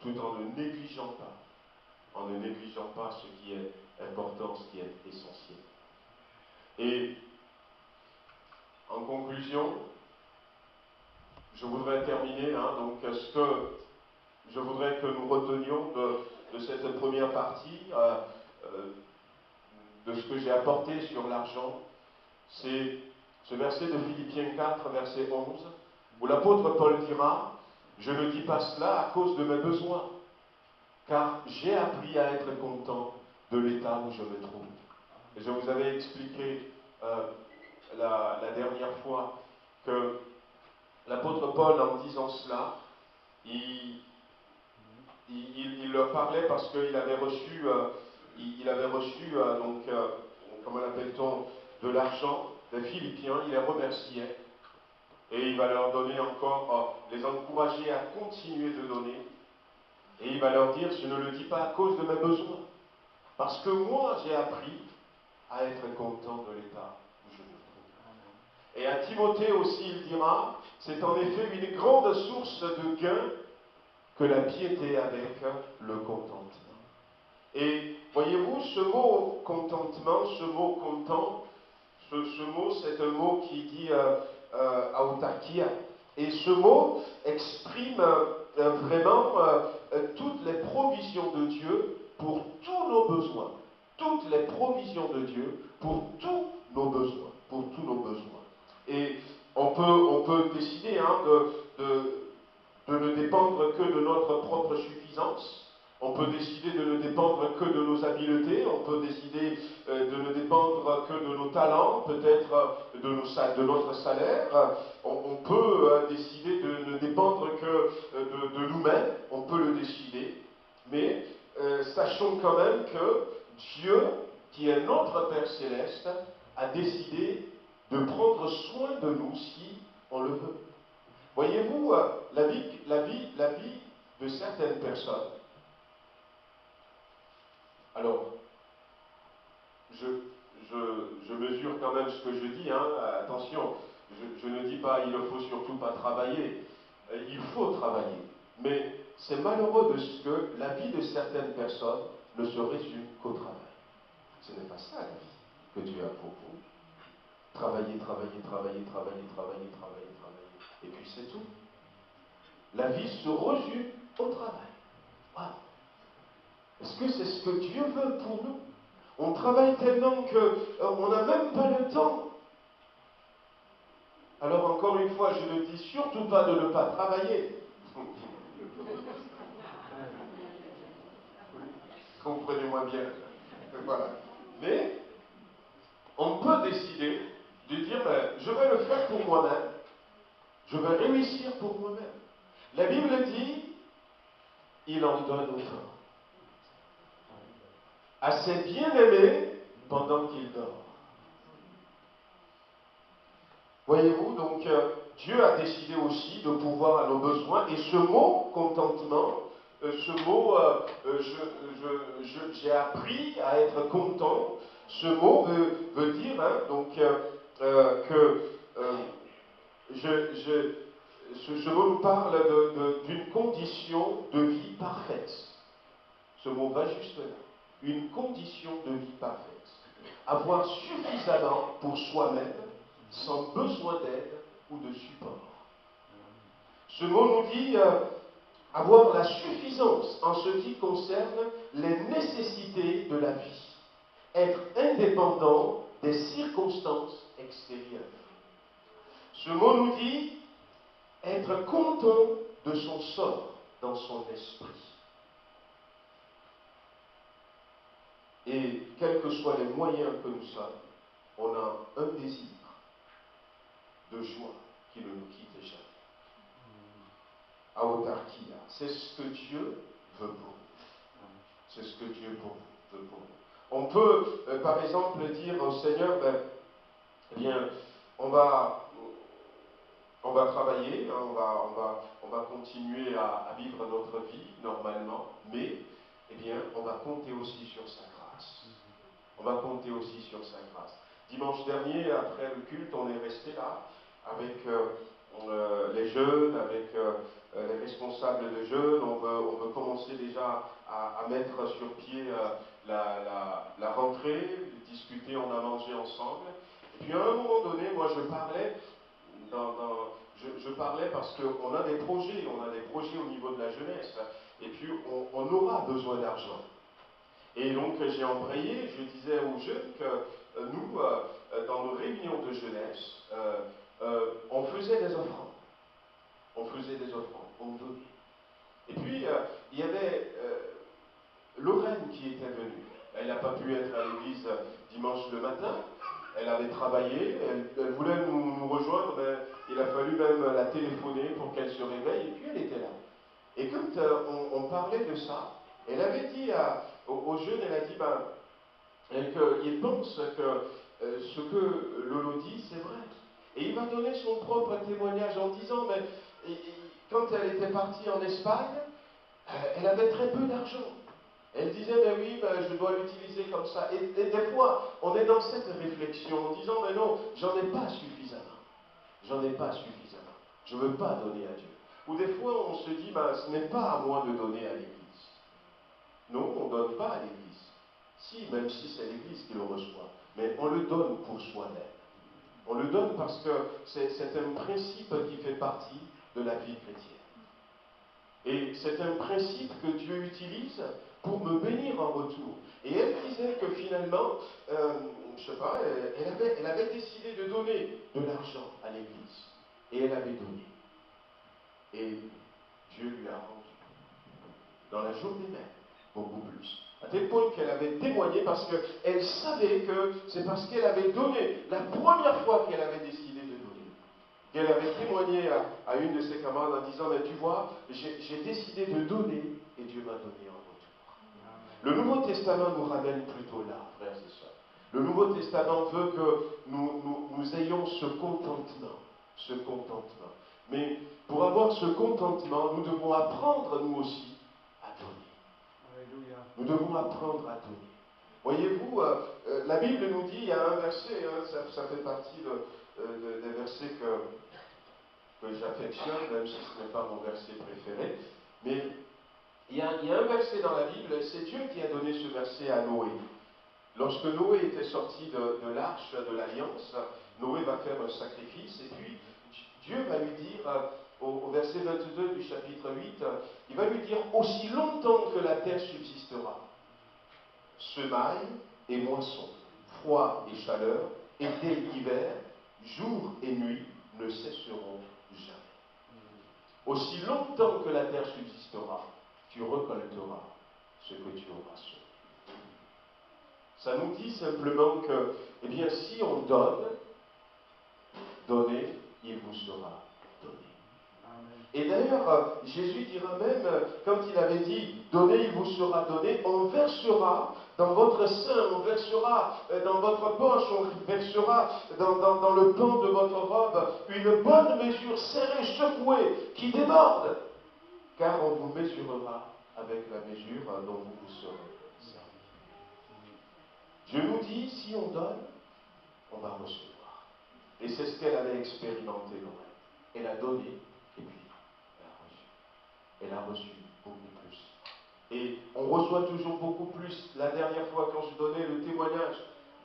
tout en ne négligeant pas ce qui est important, ce qui est essentiel. Et en conclusion, je voudrais terminer, donc ce que je voudrais que nous retenions de cette première partie, de ce que j'ai apporté sur l'argent, c'est ce verset de Philippiens 4, verset 11, où l'apôtre Paul dira, je ne dis pas cela à cause de mes besoins, car j'ai appris à être content de l'état où je me trouve. Et je vous avais expliqué la dernière fois que l'apôtre Paul, en disant cela, il leur parlait parce qu'il avait reçu, comment l'appelle-t-on, de l'argent des Philippiens, il les remerciait et il va leur donner encore, les encourager à continuer de donner. Et il va leur dire, je ne le dis pas à cause de mes besoins, parce que moi j'ai appris à être content de l'état où je me trouve. Et à Timothée aussi il dira, c'est en effet une grande source de gain que la piété avec le contentement. Et voyez-vous, ce mot contentement, ce mot content, ce mot c'est un mot qui dit autarkia. Et ce mot exprime vraiment toutes les provisions de Dieu pour tous nos besoins. Toutes les provisions de Dieu pour tous nos besoins. Pour tous nos besoins. Et on peut décider de ne dépendre que de notre propre suffisance. On peut décider de ne dépendre que de nos habiletés, on peut décider de ne dépendre que de nos talents, peut-être de notre salaire. On peut décider de ne dépendre que de nous-mêmes, on peut le décider. Mais sachons quand même que Dieu, qui est notre Père Céleste, a décidé de prendre soin de nous si on le veut. Voyez-vous, la vie de certaines personnes. Alors, je mesure quand même ce que je dis, attention, je ne dis pas il ne faut surtout pas travailler, il faut travailler, mais c'est malheureux de ce que la vie de certaines personnes ne se résume qu'au travail. Ce n'est pas ça la vie que Dieu a pour vous. Travailler, et puis c'est tout. La vie se résume au travail. Voilà. Est-ce que c'est ce que Dieu veut pour nous? On travaille tellement qu'on n'a même pas le temps. Alors encore une fois, je ne dis surtout pas de ne pas travailler. Comprenez-moi bien. Voilà. Mais on peut décider de dire, je vais le faire pour moi-même. Je vais réussir pour moi-même. La Bible dit, il en donne autant à ses bien-aimés pendant qu'il dort. Voyez-vous, donc Dieu a décidé aussi de pouvoir à nos besoins, et ce mot contentement, ce mot j'ai appris à être content, ce mot veut dire ce mot nous parle d'une condition de vie parfaite. Ce mot va juste là. Une condition de vie parfaite. Avoir suffisamment pour soi-même, sans besoin d'aide ou de support. Ce mot nous dit avoir la suffisance en ce qui concerne les nécessités de la vie. Être indépendant des circonstances extérieures. Ce mot nous dit être content de son sort dans son esprit. Et quels que soient les moyens que nous sommes, on a un désir de joie qui ne nous quitte jamais. Autarkia, c'est ce que Dieu veut pour vous. C'est ce que Dieu veut pour vous. On peut, par exemple, dire au Seigneur, eh bien, on va travailler, hein, on va continuer à vivre notre vie normalement, mais eh bien, on va compter aussi sur sa grâce. On va compter aussi sur sa grâce. Dimanche dernier, après le culte, on est resté là avec les jeunes, avec les responsables de jeunes. On veut commencer déjà à mettre sur pied la rentrée, discuter, on a mangé ensemble. Et puis à un moment donné, moi je parlais je parlais parce qu'on a des projets au niveau de la jeunesse, et puis on aura besoin d'argent. Et donc j'ai embrayé, je disais aux jeunes que nous, dans nos réunions de jeunesse, on faisait des offrandes. On donnait. Et puis il y avait Lorraine qui était venue. Elle n'a pas pu être à l'église dimanche le matin. Elle avait travaillé, elle voulait nous rejoindre, mais il a fallu même la téléphoner pour qu'elle se réveille, et puis elle était là. Et quand on parlait de ça, elle avait dit aux jeunes, elle a dit qu'il pense que ce que Lolo dit, c'est vrai. Et il m'a donné son propre témoignage en disant, mais quand elle était partie en Espagne, elle avait très peu d'argent. Elle disait, mais oui, je dois l'utiliser comme ça. Et des fois, on est dans cette réflexion en disant, mais non, j'en ai pas suffisamment. Je ne veux pas donner à Dieu. Ou des fois, on se dit, ce n'est pas à moi de donner à l'Église. Non, on ne donne pas à l'Église. Si, même si c'est l'Église qui le reçoit. Mais on le donne pour soi-même. On le donne parce que c'est un principe qui fait partie de la vie chrétienne. Et c'est un principe que Dieu utilise pour me bénir en retour. Et elle disait que finalement, je ne sais pas, elle avait décidé de donner de l'argent à l'Église. Et elle avait donné. Et Dieu lui a rendu. Dans la journée même, beaucoup plus. À tel point qu'elle avait témoigné parce qu'elle savait que c'est parce qu'elle avait donné, la première fois qu'elle avait décidé de donner, qu'elle avait témoigné à une de ses camarades en disant, mais tu vois, j'ai décidé de donner et Dieu m'a donné en retour. Le Nouveau Testament nous ramène plutôt là, frères et sœurs. Le Nouveau Testament veut que nous ayons ce contentement. Mais pour avoir ce contentement, nous devons apprendre nous aussi à donner. Alléluia. Nous devons apprendre à donner. Voyez-vous, la Bible nous dit, il y a un verset, ça fait partie des versets que j'affectionne, même si ce n'est pas mon verset préféré, mais il y a un verset dans la Bible, c'est Dieu qui a donné ce verset à Noé. Lorsque Noé était sorti de l'arche de l'Alliance, Noé va faire un sacrifice, et puis Dieu va lui dire, au verset 22 du chapitre 8, il va lui dire, aussi longtemps que la terre subsistera, semaille et moisson, froid et chaleur, été et hiver, jour et nuit ne cesseront jamais. Aussi longtemps que la terre subsistera, tu récolteras ce que tu auras semé. Ça nous dit simplement que, eh bien, si on donne, donnez, il vous sera donné. Et d'ailleurs, Jésus dira même, quand il avait dit, donnez, il vous sera donné, on versera dans votre sein, on versera dans votre poche, on versera dans le pan de votre robe une bonne mesure serrée, secouée, qui déborde. Car on vous mesurera avec la mesure dont vous vous serez servi. Dieu nous dit, si on donne, on va recevoir. Et c'est ce qu'elle avait expérimenté, Lorraine. Elle a donné, et puis elle a reçu beaucoup plus. Et on reçoit toujours beaucoup plus. La dernière fois, quand je donnais le témoignage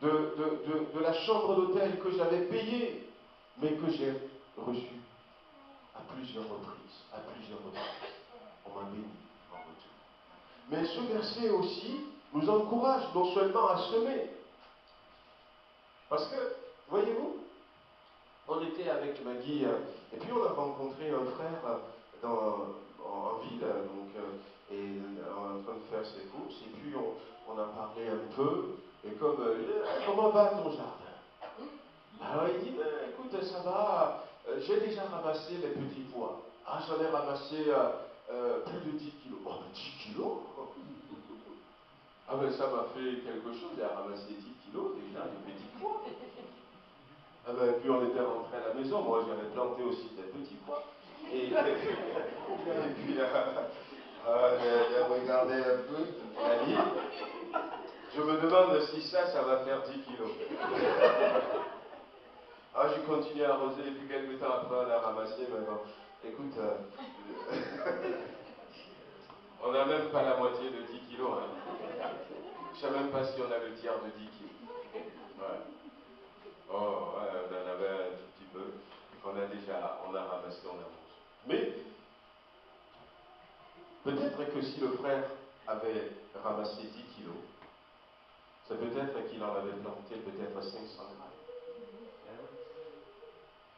de la chambre d'hôtel que j'avais payée, mais que j'ai reçue à plusieurs reprises. On m'a béni en retour. Mais ce verset aussi nous encourage non seulement à semer, parce que, voyez-vous, on était avec Maggie, et puis on a rencontré un frère en ville, donc, et en train de faire ses courses, et puis on a parlé un peu, et comme, comment va ton jardin? Alors il dit, ben, écoute, ça va, j'ai déjà ramassé les petits pois. Ah, j'en ai ramassé plus de 10 kilos. Oh, mais 10 kilos? Ah ben ça m'a fait quelque chose, j'ai ramassé 10 kilos déjà de petits pois. Ah ben, puis on était rentré à la maison, moi j'avais planté aussi des petits pois. Et puis j'ai regardé un peu, il a dit, je me demande si ça va faire 10 kilos. Ah, j'ai continué à arroser, et puis quelques temps après on a ramassé, mais bon, écoute, on n'a même pas la moitié de 10 kilos, hein. Je ne sais même pas si on a le tiers de 10 kilos. Ouais. Oh, ouais, on en avait un tout petit peu. On a ramassé, on a mangé. Mais, peut-être que si le frère avait ramassé 10 kilos, c'est peut-être qu'il en avait planté peut-être 500 grammes.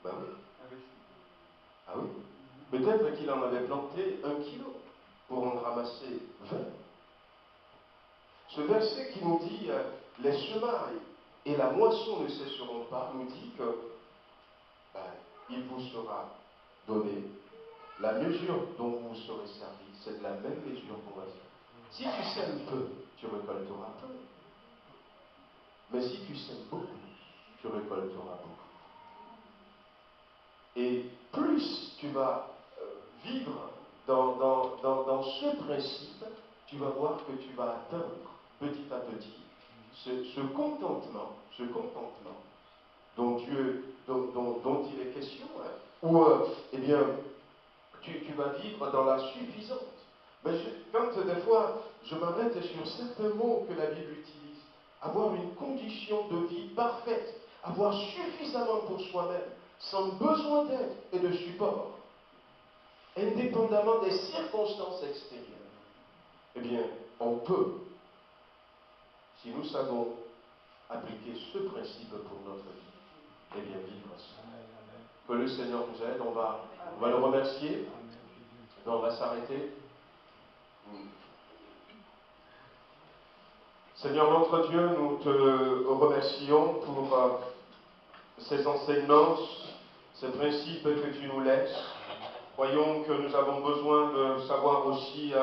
Ben oui. Ah oui. Peut-être qu'il en avait planté 1 kilo pour en ramasser 20. Ce verset qui nous dit les semailles et la moisson ne cesseront pas, nous dit que il vous sera donné. La mesure dont vous serez servi, c'est de la même mesure qu'on va faire. Si tu sèmes peu, tu récolteras peu. Mais si tu sèmes beaucoup, tu récolteras beaucoup. Et plus tu vas vivre dans ce principe, tu vas voir que tu vas atteindre petit à petit ce contentement dont il est question, hein, où, eh bien, tu vas vivre dans la suffisance. Mais quand des fois je m'arrête sur certains mots que la Bible utilise, avoir une condition de vie parfaite, avoir suffisamment pour soi-même, sans besoin d'aide et de support, indépendamment des circonstances extérieures, eh bien, on peut, si nous savons appliquer ce principe pour notre vie, eh bien, vivre ça. Que le Seigneur nous aide, on va le remercier, et on va s'arrêter. Seigneur notre Dieu, nous te remercions pour ces enseignements, ces principes que tu nous laisses. Croyons que nous avons besoin de savoir aussi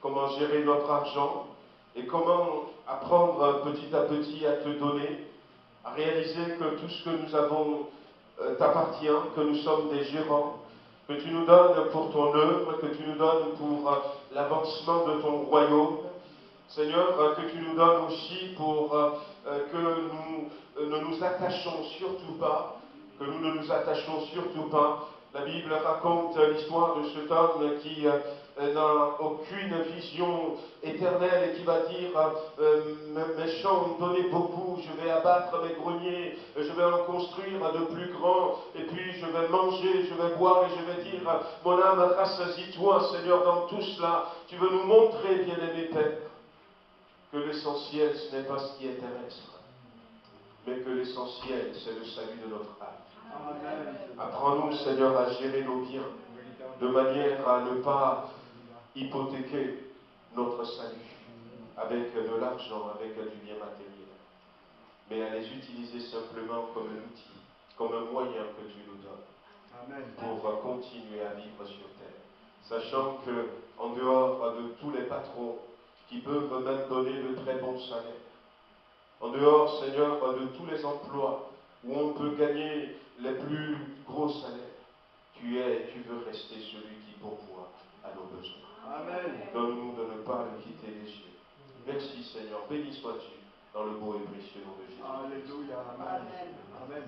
comment gérer notre argent et comment apprendre petit à petit à te donner, à réaliser que tout ce que nous avons t'appartient, que nous sommes des gérants, que tu nous donnes pour ton œuvre, que tu nous donnes pour l'avancement de ton royaume. Seigneur, que tu nous donnes aussi pour que nous ne nous attachons surtout pas, La Bible raconte l'histoire de cet homme qui n'a aucune vision éternelle et qui va dire mes champs ont donné beaucoup, je vais abattre mes greniers, je vais en construire de plus grands, et puis je vais manger, je vais boire et je vais dire mon âme, rassasie-toi, Seigneur, dans tout cela. Tu veux nous montrer, bien-aimé Père, que l'essentiel, ce n'est pas ce qui est terrestre, mais que l'essentiel, c'est le salut de notre âme. Apprends-nous, Seigneur, à gérer nos biens, de manière à ne pas hypothéquer notre salut avec de l'argent, avec du bien matériel, mais à les utiliser simplement comme un outil, comme un moyen que tu nous donnes pour continuer à vivre sur terre. Sachant qu'en dehors de tous les patrons qui peuvent même donner de très bons salaires, en dehors, Seigneur, de tous les emplois où on peut gagner les plus gros salaires, tu veux rester celui qui pourvoit à nos besoins. Amen. Donne-nous de ne pas le quitter les yeux. Merci Seigneur, béni sois-tu dans le beau et précieux nom de Jésus. Alléluia. Amen. Amen.